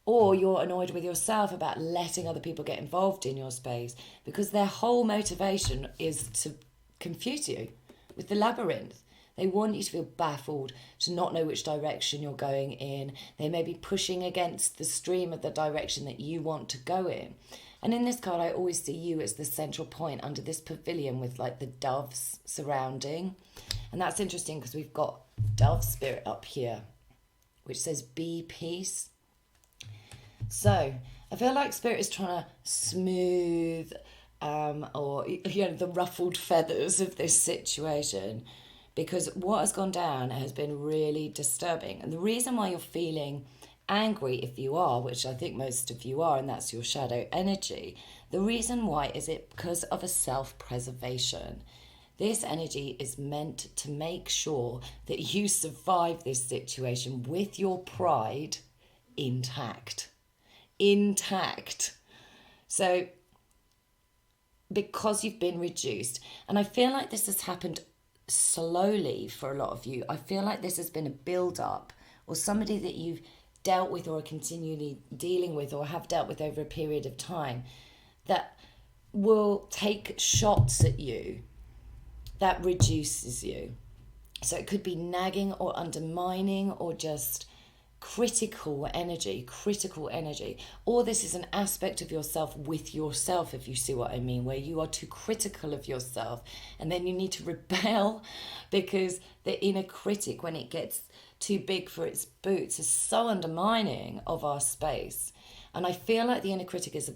[SPEAKER 1] Or you're annoyed with yourself about letting other people get involved in your space because their whole motivation is to confuse you with the labyrinth. They want you to feel baffled, to not know which direction you're going in. They may be pushing against the stream of the direction that you want to go in. And in this card, I always see you as the central point under this pavilion with like the doves surrounding. And that's interesting because we've got dove spirit up here, which says be peace. So I feel like spirit is trying to smooth or the ruffled feathers of this situation, because what has gone down has been really disturbing. And the reason why you're feeling angry, if you are, which I think most of you are, and that's your shadow energy, the reason why is it because of a self-preservation. This energy is meant to make sure that you survive this situation with your pride intact. So because you've been reduced, and I feel like this has happened slowly for a lot of you. I feel like this has been a build up, or somebody that you've dealt with or are continually dealing with or have dealt with over a period of time that will take shots at you that reduces you. So it could be nagging or undermining or just critical energy, or this is an aspect of yourself with yourself, if you see what I mean, where you are too critical of yourself and then you need to rebel because the inner critic, when it gets too big for its boots, is so undermining of our space. And I feel like the inner critic is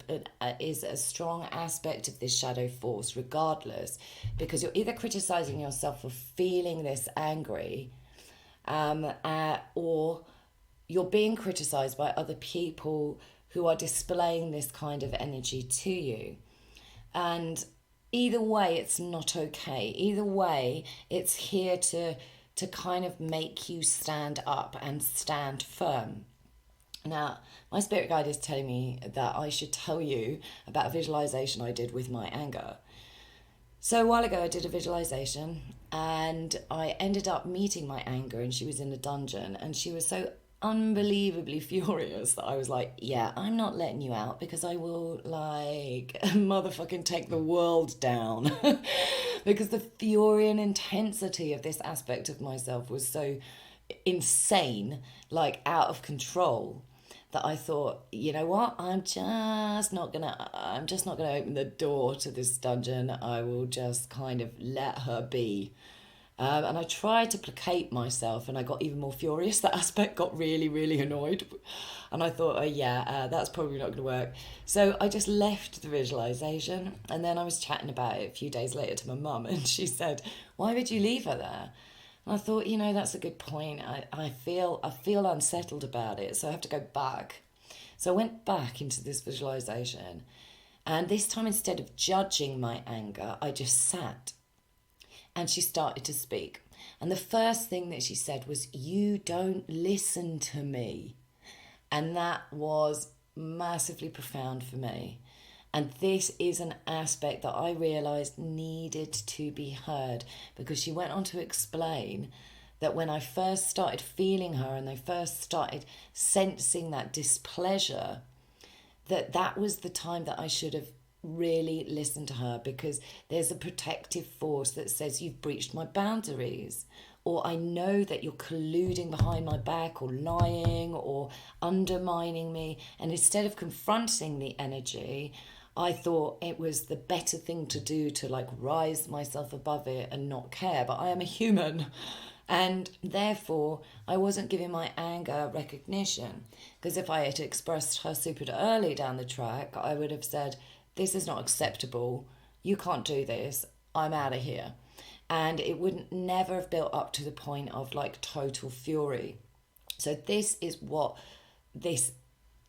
[SPEAKER 1] a strong aspect of this shadow force regardless, because you're either criticizing yourself for feeling this angry or you're being criticized by other people who are displaying this kind of energy to you. And either way, it's not okay. Either way, it's here to kind of make you stand up and stand firm. Now, my spirit guide is telling me that I should tell you about a visualization I did with my anger. So a while ago, I did a visualization and I ended up meeting my anger, and she was in a dungeon and she was so unbelievably furious that I was like, yeah, I'm not letting you out because I will like motherfucking take the world down. Because the fury and intensity of this aspect of myself was so insane, like out of control, that I thought, you know what, I'm just not gonna open the door to this dungeon. I will just kind of let her be. And I tried to placate myself and I got even more furious. That aspect got really, really annoyed. And I thought, that's probably not going to work. So I just left the visualization. And then I was chatting about it a few days later to my mum, and she said, why would you leave her there? And I thought, that's a good point. I feel unsettled about it, so I have to go back. So I went back into this visualization. And this time, instead of judging my anger, I just sat. And she started to speak. And the first thing that she said was, you don't listen to me. And that was massively profound for me. And this is an aspect that I realised needed to be heard, because she went on to explain that when I first started feeling her and I first started sensing that displeasure, that was the time that I should have really listen to her, because there's a protective force that says you've breached my boundaries, or I know that you're colluding behind my back or lying or undermining me. And instead of confronting the energy, I thought it was the better thing to do to like rise myself above it and not care. But I am a human, and therefore I wasn't giving my anger recognition, because if I had expressed her super early down the track, I would have said, this is not acceptable, you can't do this, I'm out of here. And it would never have built up to the point of like total fury. So this is what this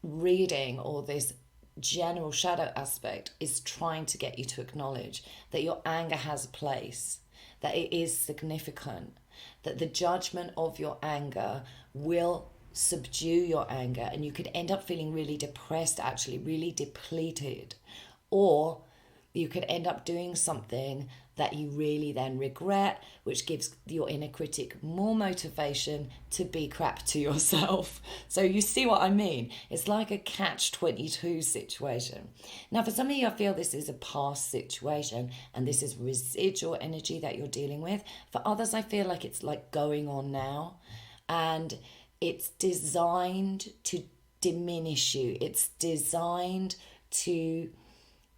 [SPEAKER 1] reading, or this general shadow aspect, is trying to get you to acknowledge, that your anger has a place, that it is significant, that the judgment of your anger will subdue your anger, and you could end up feeling really depressed, actually really depleted, or you could end up doing something that you really then regret, which gives your inner critic more motivation to be crap to yourself. So you see what I mean? It's like a catch-22 situation. Now, for some of you, I feel this is a past situation and this is residual energy that you're dealing with. For others, I feel like it's like going on now, and it's designed to diminish you. It's designed to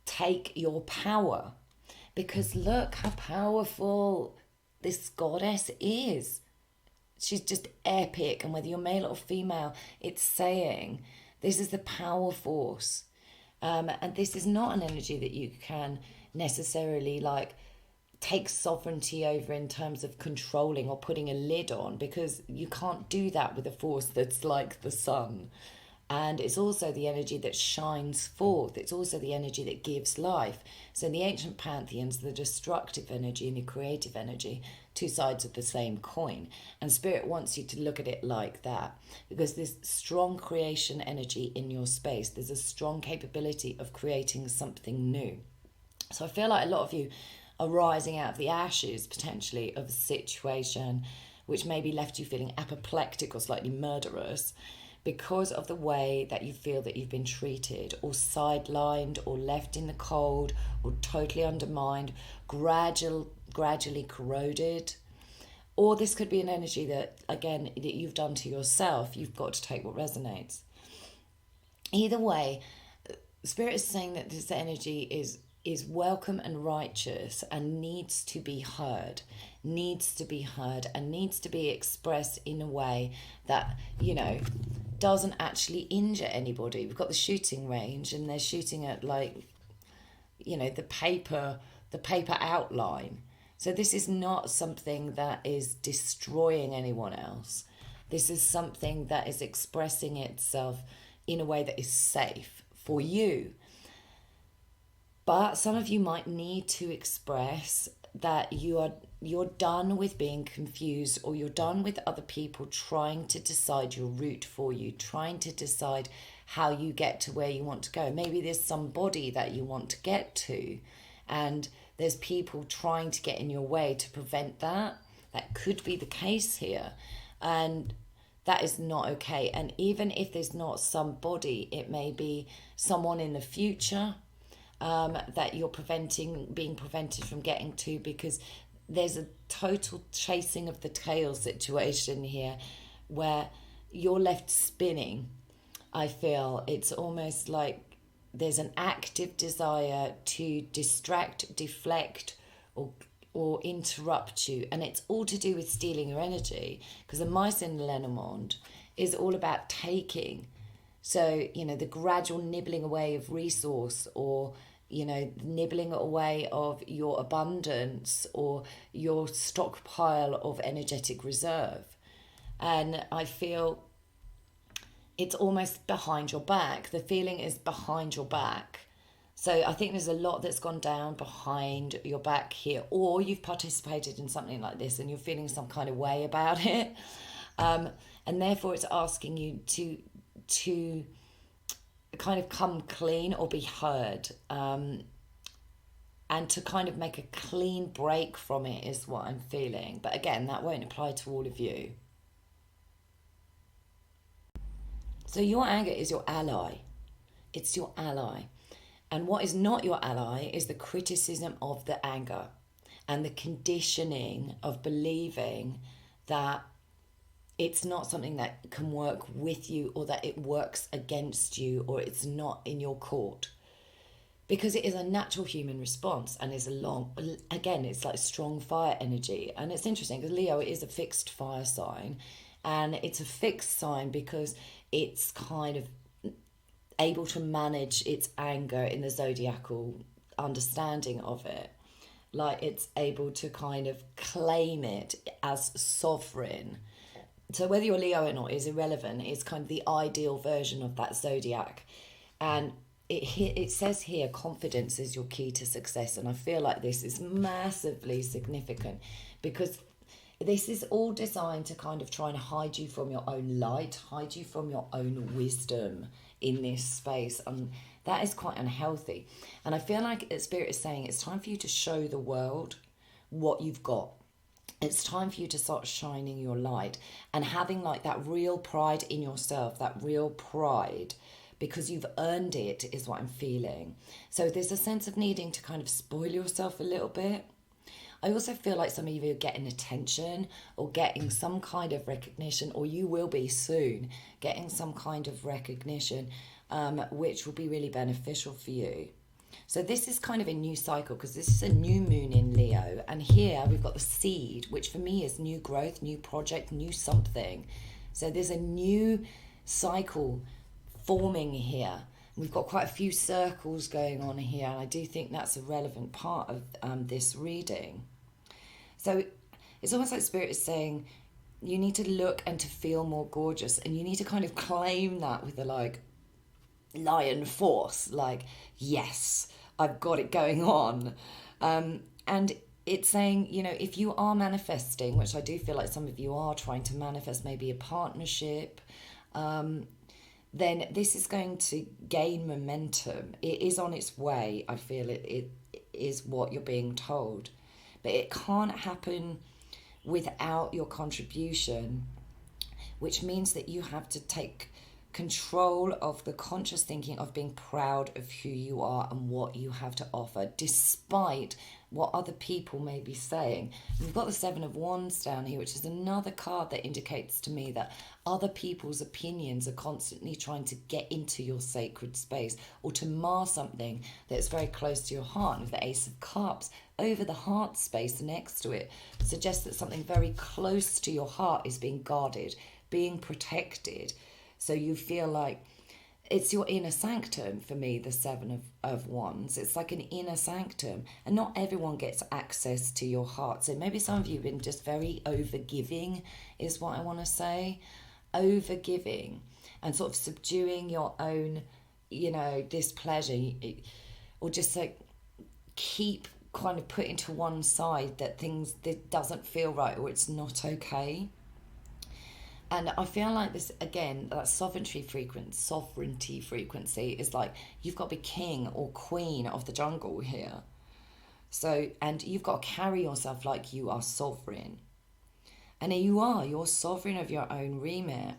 [SPEAKER 1] take your power, because look how powerful this goddess is. She's just epic, and whether you're male or female, it's saying this is the power force, and this is not an energy that you can necessarily like take sovereignty over in terms of controlling or putting a lid on, because you can't do that with a force that's like the sun. And it's also the energy that shines forth. It's also the energy that gives life. So in the ancient pantheons, the destructive energy and the creative energy, two sides of the same coin. And Spirit wants you to look at it like that, because there's strong creation energy in your space. There's a strong capability of creating something new. So I feel like a lot of you are rising out of the ashes, potentially, of a situation which maybe left you feeling apoplectic or slightly murderous, because of the way that you feel that you've been treated or sidelined or left in the cold or totally undermined, gradually corroded. Or this could be an energy that, again, that you've done to yourself. You've got to take what resonates. Either way, Spirit is saying that this energy is welcome and righteous and needs to be heard, and needs to be expressed in a way that, you know, doesn't actually injure anybody. We've got the shooting range and they're shooting at, like, you know, the paper outline. So this is not something that is destroying anyone else. This is something that is expressing itself in a way that is safe for you. But some of you might need to express that you're done with being confused, or you're done with other people trying to decide your route for you, trying to decide how you get to where you want to go. Maybe there's somebody that you want to get to, and there's people trying to get in your way to prevent that. That could be the case here, and that is not okay. And even if there's not somebody, it may be someone in the future that you're being prevented from getting to, because there's a total chasing of the tail situation here where you're left spinning. I feel it's almost like there's an active desire to distract, deflect, or interrupt you, and it's all to do with stealing your energy, because the mice in Lenormand is all about taking. So, you know, the gradual nibbling away of resource, or, you know, nibbling away of your abundance or your stockpile of energetic reserve. And I feel it's almost behind your back. The feeling is behind your back. So I think there's a lot that's gone down behind your back here, or you've participated in something like this and you're feeling some kind of way about it. And therefore it's asking you to kind of come clean or be heard, and to kind of make a clean break from it is what I'm feeling. But again, that won't apply to all of you. So your anger is your ally. It's your ally. And what is not your ally is the criticism of the anger and the conditioning of believing that it's not something that can work with you, or that it works against you, or it's not in your court. Because it is a natural human response, and is it's like strong fire energy. And it's interesting because Leo is a fixed fire sign, and it's a fixed sign because it's kind of able to manage its anger in the zodiacal understanding of it. Like, it's able to kind of claim it as sovereign. So whether you're Leo or not is irrelevant. It's kind of the ideal version of that zodiac. And it says here, confidence is your key to success. And I feel like this is massively significant because this is all designed to kind of try and hide you from your own light, hide you from your own wisdom in this space. And that is quite unhealthy. And I feel like Spirit is saying it's time for you to show the world what you've got. It's time for you to start shining your light and having like that real pride in yourself, that real pride, because you've earned it, is what I'm feeling. So there's a sense of needing to kind of spoil yourself a little bit. I also feel like some of you are getting attention or getting some kind of recognition, or you will be soon getting some kind of recognition, which will be really beneficial for you. So this is kind of a new cycle because this is a new moon in Leo. And here we've got the seed, which for me is new growth, new project, new something. So there's a new cycle forming here. We've got quite a few circles going on here. And I do think that's a relevant part of this reading. So it's almost like Spirit is saying you need to look and to feel more gorgeous, and you need to kind of claim that with the like lion force, like, yes, I've got it going on. And it's saying, you know, if you are manifesting, which I do feel like some of you are trying to manifest maybe a partnership, then this is going to gain momentum. It is on its way. I feel it is what you're being told. But it can't happen without your contribution, which means that you have to take control of the conscious thinking of being proud of who you are and what you have to offer, despite what other people may be saying. We've got the Seven of Wands down here, which is another card that indicates to me that other people's opinions are constantly trying to get into your sacred space or to mar something that's very close to your heart. And the Ace of Cups over the heart space next to it suggests that something very close to your heart is being guarded, being protected. So you feel like it's your inner sanctum. For me, the Seven of Wands, it's like an inner sanctum, and not everyone gets access to your heart. So maybe some of you have been just very overgiving, is what I want to say. Overgiving and sort of subduing your own, you know, displeasure, or just like keep kind of putting to one side that things that doesn't feel right or it's not okay. And I feel like this, again, that sovereignty frequency is like you've got to be king or queen of the jungle here. So, and you've got to carry yourself like you are sovereign. And you're sovereign of your own remit.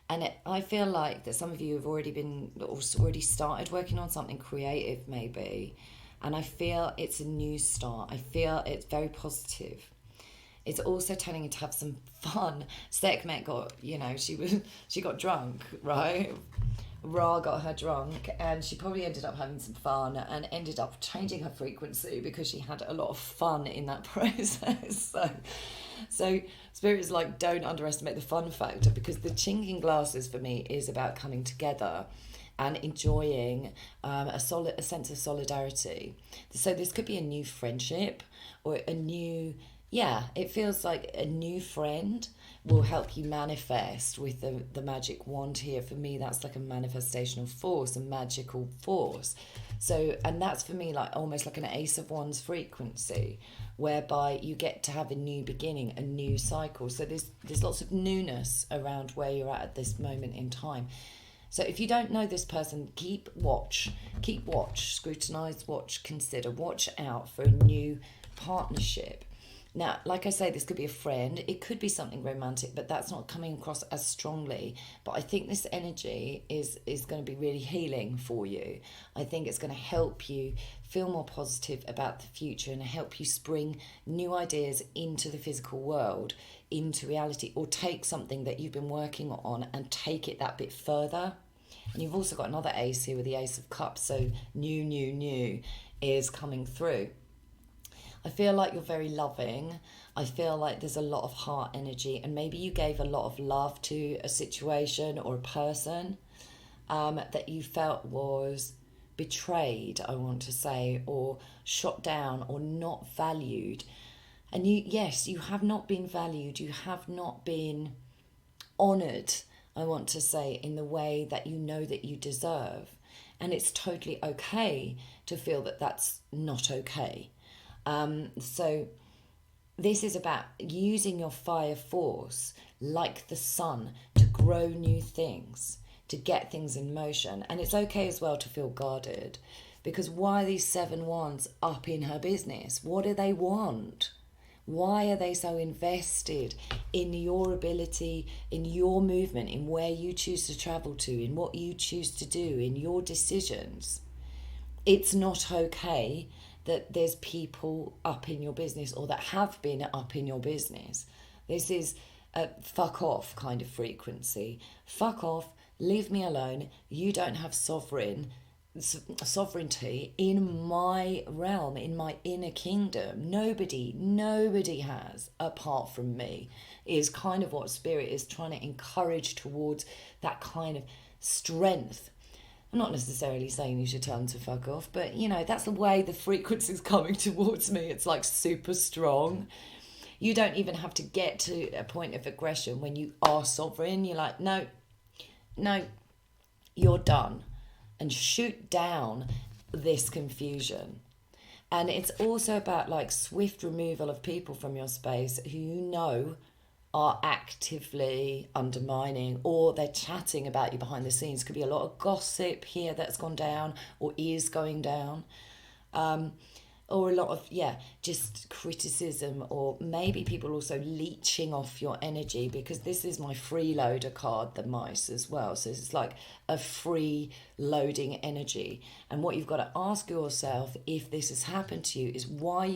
[SPEAKER 1] And I feel like that some of you have already started working on something creative maybe. And I feel it's a new start. I feel it's very positive. It's also telling you to have some fun. Sekhmet got, you know, she got drunk, right? Ra got her drunk, and she probably ended up having some fun and ended up changing her frequency because she had a lot of fun in that process. So Spirit is like, don't underestimate the fun factor, because the chinking glasses for me is about coming together and enjoying a sense of solidarity. So this could be a new friendship or a new... Yeah, it feels like a new friend will help you manifest with the magic wand here. For me, that's like a manifestational force, a magical force. So, and that's for me like almost like an Ace of Wands frequency, whereby you get to have a new beginning, a new cycle. So there's lots of newness around where you're at this moment in time. So if you don't know this person, keep watch, scrutinize, watch, consider, watch out for a new partnership. Now, like I say, this could be a friend. It could be something romantic, but that's not coming across as strongly. But I think this energy is going to be really healing for you. I think it's going to help you feel more positive about the future and help you spring new ideas into the physical world, into reality, or take something that you've been working on and take it that bit further. And you've also got another ace here with the Ace of Cups. So new is coming through. I feel like you're very loving. I feel like there's a lot of heart energy, and maybe you gave a lot of love to a situation or a person that you felt was betrayed, I want to say, or shot down or not valued. And you have not been valued. You have not been honoured. I want to say, in the way that you know that you deserve. And it's totally okay to feel that that's not okay. So this is about using your fire force like the sun to grow new things, to get things in motion. And it's okay as well to feel guarded, because why are these 7 wands up in her business? What do they want? Why are they so invested in your ability, in your movement, in where you choose to travel to, in what you choose to do, in your decisions? It's not okay that there's people up in your business, or that have been up in your business. This is a fuck off kind of frequency. Fuck off, leave me alone. You don't have sovereignty in my realm, in my inner kingdom. Nobody has apart from me, is kind of what Spirit is trying to encourage towards, that kind of strength. I'm not necessarily saying you should tell them to fuck off, but that's the way the frequency's coming towards me. It's like super strong. You don't even have to get to a point of aggression when you are sovereign. You're like, no, you're done. And shoot down this confusion. And it's also about like swift removal of people from your space who are actively undermining, or they're chatting about you behind the scenes. Could be a lot of gossip here that's gone down or is going down, or a lot of just criticism, or maybe people also leeching off your energy, because this is my freeloader card, the mice, as well. So it's like a free loading energy. And what you've got to ask yourself, if this has happened to you, is why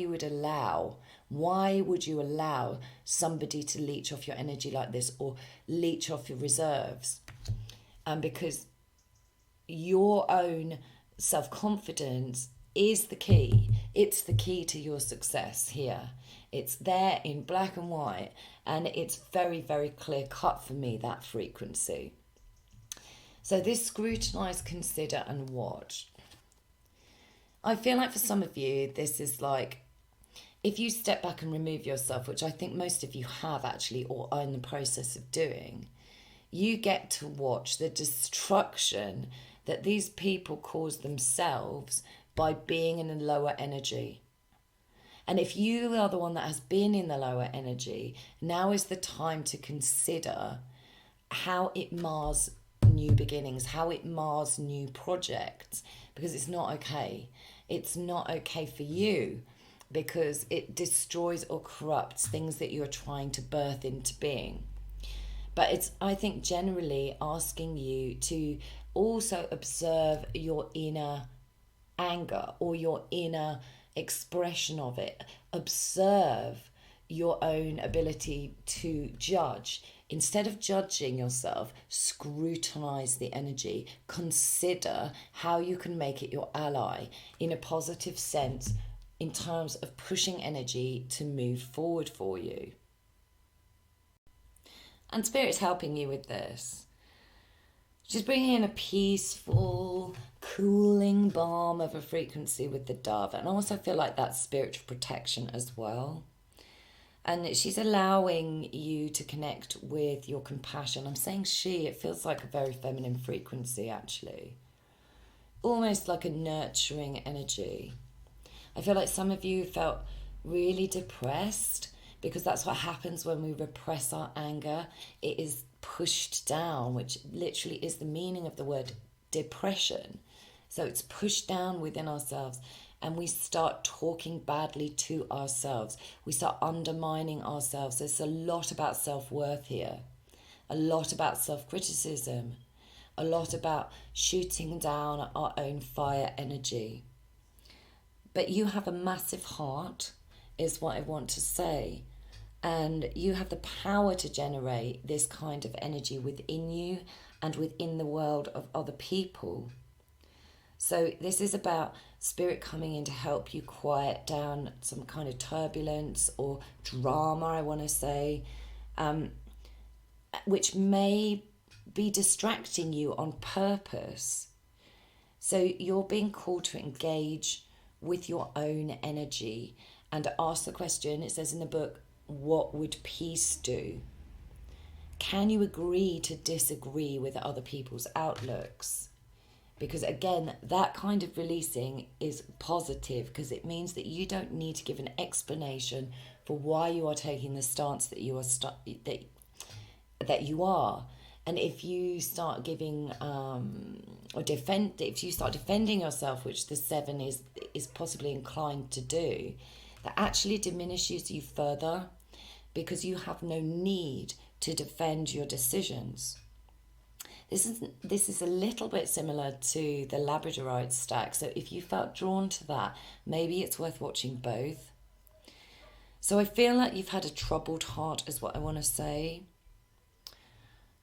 [SPEAKER 1] would you allow somebody to leech off your energy like this, or leech off your reserves? Because your own self-confidence is the key. It's the key to your success here. It's there in black and white, and it's very, very clear cut for me, that frequency. So this scrutinize, consider and watch. I feel like for some of you, this is like, if you step back and remove yourself, which I think most of you have actually, or are in the process of doing, you get to watch the destruction that these people cause themselves by being in a lower energy. And if you are the one that has been in the lower energy, now is the time to consider how it mars new beginnings, how it mars new projects, because it's not okay. It's not okay for you, because it destroys or corrupts things that you're trying to birth into being. But it's, I think, generally asking you to also observe your inner anger, or your inner expression of it. Observe your own ability to judge. Instead of judging yourself, scrutinize the energy. Consider how you can make it your ally in a positive sense, in terms of pushing energy to move forward for you. And Spirit's helping you with this. She's bringing in a peaceful, cooling balm of a frequency with the dove. And I also feel like that's spiritual protection as well. And she's allowing you to connect with your compassion. I'm saying she, it feels like a very feminine frequency actually. Almost like a nurturing energy. I feel like some of you felt really depressed, because that's what happens when we repress our anger. It is pushed down, which literally is the meaning of the word depression. So it's pushed down within ourselves, and we start talking badly to ourselves. We start undermining ourselves. There's a lot about self-worth here, a lot about self-criticism, a lot about shooting down our own fire energy. But you have a massive heart, is what I want to say. And you have the power to generate this kind of energy within you and within the world of other people. So this is about Spirit coming in to help you quiet down some kind of turbulence or drama, I want to say, which may be distracting you on purpose. So you're being called to engage with your own energy and ask the question, it says in the book, what would peace do? can you agree to disagree with other people's outlooks? Because again, that kind of releasing is positive, because it means that you don't need to give an explanation for why you are taking the stance that you are that you are. And if you start giving if you start defending yourself, which the 7 is possibly inclined to do, that actually diminishes you further, because you have no need to defend your decisions. This is a little bit similar to the Labradorite stack. So if you felt drawn to that, maybe it's worth watching both. So I feel like you've had a troubled heart, is what I want to say.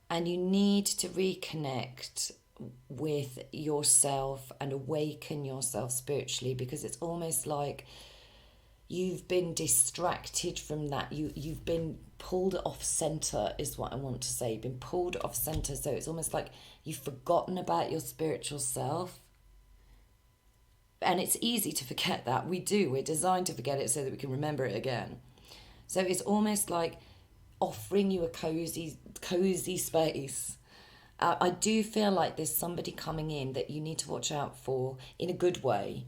[SPEAKER 1] And you need to reconnect with yourself and awaken yourself spiritually, because it's almost like you've been distracted from that. You've been pulled off center, is what I want to say. You've been pulled off center. So it's almost like you've forgotten about your spiritual self. And it's easy to forget that. We're designed to forget it so that we can remember it again. So it's almost like offering you a cozy space. I do feel like there's somebody coming in that you need to watch out for in a good way,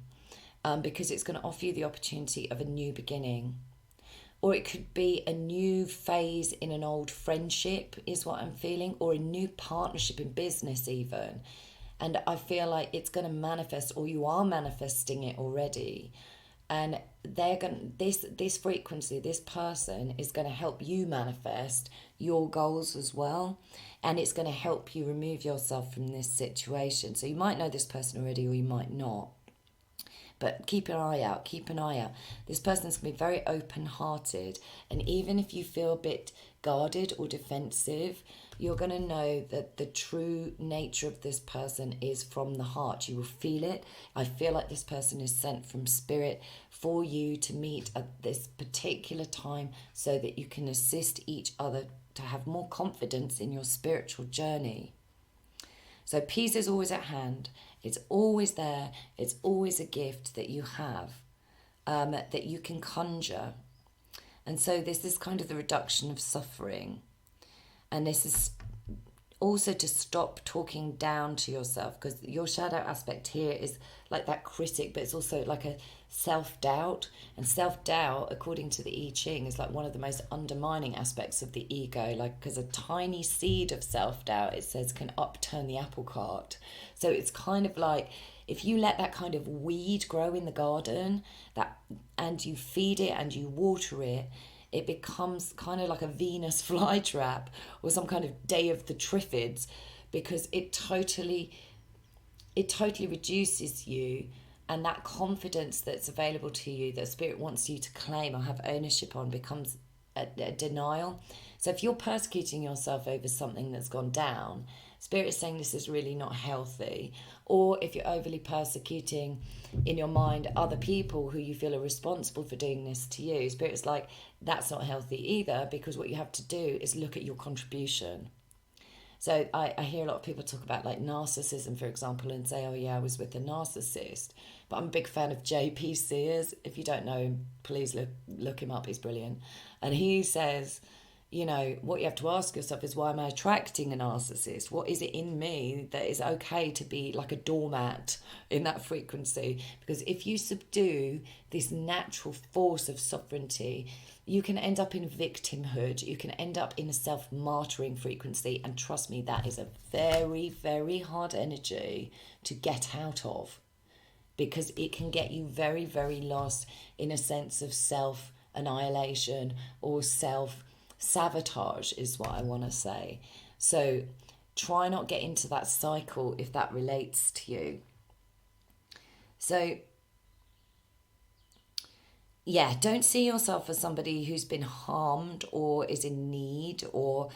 [SPEAKER 1] because it's going to offer you the opportunity of a new beginning. Or it could be a new phase in an old friendship, is what I'm feeling, or a new partnership in business even. And I feel like it's going to manifest, or you are manifesting it already. And they're going this frequency, this person is going to help you manifest your goals as well. And it's going to help you remove yourself from this situation. So you might know this person already, or you might not. But keep an eye out. This person's going to be very open-hearted. And even if you feel a bit guarded or defensive, you're going to know that the true nature of this person is from the heart. You will feel it. I feel like this person is sent from spirit for you to meet at this particular time, so that you can assist each other to have more confidence in your spiritual journey. So peace is always at hand. It's always there. It's always a gift that you have, that you can conjure. And so this is kind of the reduction of suffering. And this is also to stop talking down to yourself, because your shadow aspect here is like that critic, but it's also like a self-doubt. And self-doubt, according to the I Ching, is like one of the most undermining aspects of the ego, like, because a tiny seed of self-doubt, it says, can upturn the apple cart. So it's kind of like, if you let that kind of weed grow in the garden, and you feed it and you water it, it becomes kind of like a Venus flytrap or some kind of day of the Triffids, because it totally reduces you, and that confidence that's available to you that spirit wants you to claim or have ownership on becomes a denial. So if you're persecuting yourself over something that's gone down, spirit is saying this is really not healthy. Or if you're overly persecuting in your mind other people who you feel are responsible for doing this to you, spirit is like, that's not healthy either, because what you have to do is look at your contribution. So I hear a lot of people talk about like narcissism, for example, and say, oh yeah, I was with a narcissist. But I'm a big fan of J.P. Sears. If you don't know him, please look him up. He's brilliant. And he says, you know, what you have to ask yourself is, why am I attracting a narcissist? What is it in me that is okay to be like a doormat in that frequency? Because if you subdue this natural force of sovereignty, you can end up in victimhood. You can end up in a self-martyring frequency. And trust me, that is a very, very hard energy to get out of, because it can get you very, very lost in a sense of self-annihilation or self-sabotage, is what I want to say. So try not get into that cycle if that relates to you. So yeah, don't see yourself as somebody who's been harmed or is in need, or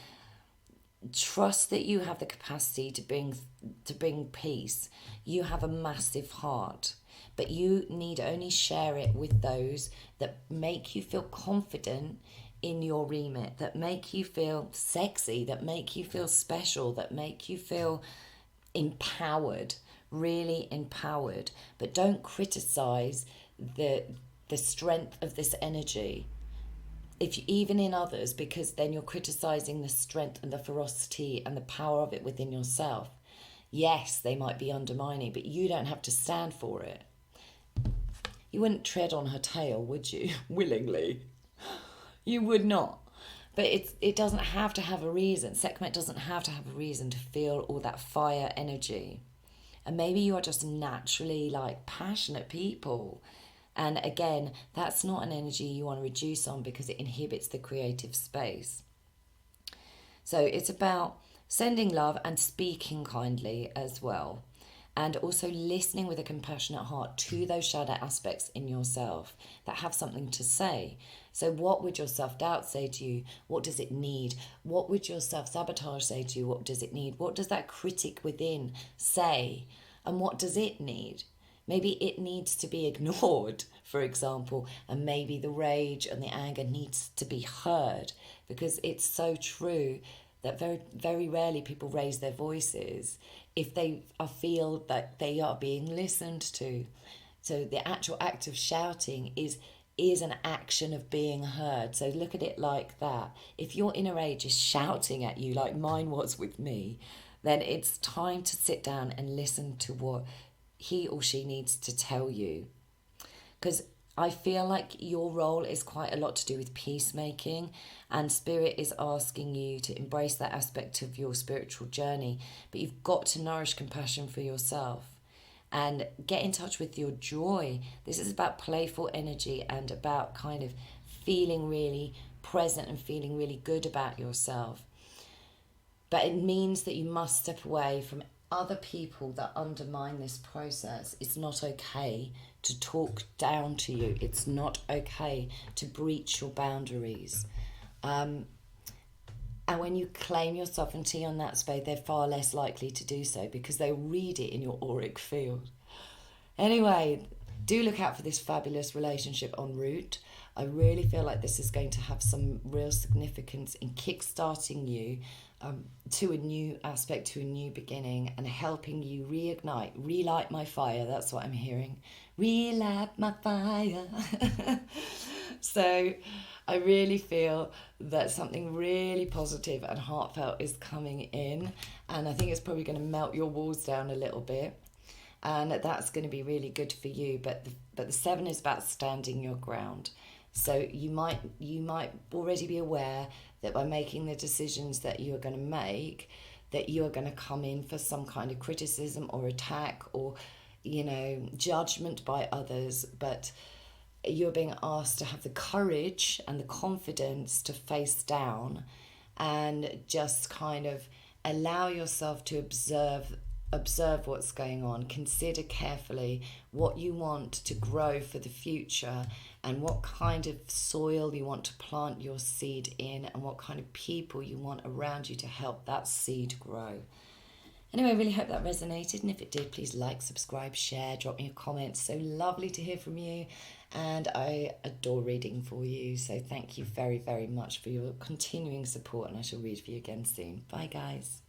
[SPEAKER 1] trust that you have the capacity to bring peace. You have a massive heart, but you need only share it with those that make you feel confident in your remit, that make you feel sexy, that make you feel special, that make you feel empowered, really empowered. But don't criticize the strength of this energy. even in others, because then you're criticizing the strength and the ferocity and the power of it within yourself. Yes, they might be undermining, but you don't have to stand for it. You wouldn't tread on her tail, would you? Willingly. You would not. But it doesn't have to have a reason. Sekhmet doesn't have to have a reason to feel all that fire energy. And maybe you are just naturally like passionate people. And again, that's not an energy you want to reduce on because it inhibits the creative space. So it's about sending love and speaking kindly as well. And also listening with a compassionate heart to those shadow aspects in yourself that have something to say. So what would your self-doubt say to you? What does it need? What would your self-sabotage say to you? What does it need? What does that critic within say? And what does it need? Maybe it needs to be ignored, for example, and maybe the rage and the anger needs to be heard, because it's so true that very, very rarely people raise their voices if they feel that they are being listened to. So the actual act of shouting is an action of being heard. So look at it like that. If your inner rage is shouting at you like mine was with me, then it's time to sit down and listen to what he or she needs to tell you. Because I feel like your role is quite a lot to do with peacemaking, and Spirit is asking you to embrace that aspect of your spiritual journey. But you've got to nourish compassion for yourself and get in touch with your joy. This is about playful energy and about kind of feeling really present and feeling really good about yourself. But it means that you must step away from other people that undermine this process. It's not okay to talk down to you. It's not okay to breach your boundaries. And when you claim your sovereignty on that space, they're far less likely to do so because they read it in your auric field. Anyway, do look out for this fabulous relationship en route. I really feel like this is going to have some real significance in kickstarting you to a new aspect, to a new beginning, and helping you reignite, relight my fire. That's what I'm hearing. Relight my fire. So I really feel that something really positive and heartfelt is coming in, and I think it's probably going to melt your walls down a little bit, and that's going to be really good for you. But the 7 is about standing your ground. So you might already be aware that by making the decisions that you are going to make, that you are going to come in for some kind of criticism or attack or, judgment by others. But you're being asked to have the courage and the confidence to face down and just kind of allow yourself to observe what's going on. Consider carefully what you want to grow for the future and what kind of soil you want to plant your seed in and what kind of people you want around you to help that seed grow. Anyway, I really hope that resonated, and if it did, please like, subscribe, share, drop me a comment. So lovely to hear from you, and I adore reading for you. So thank you very, very much for your continuing support, and I shall read for you again soon. Bye, guys.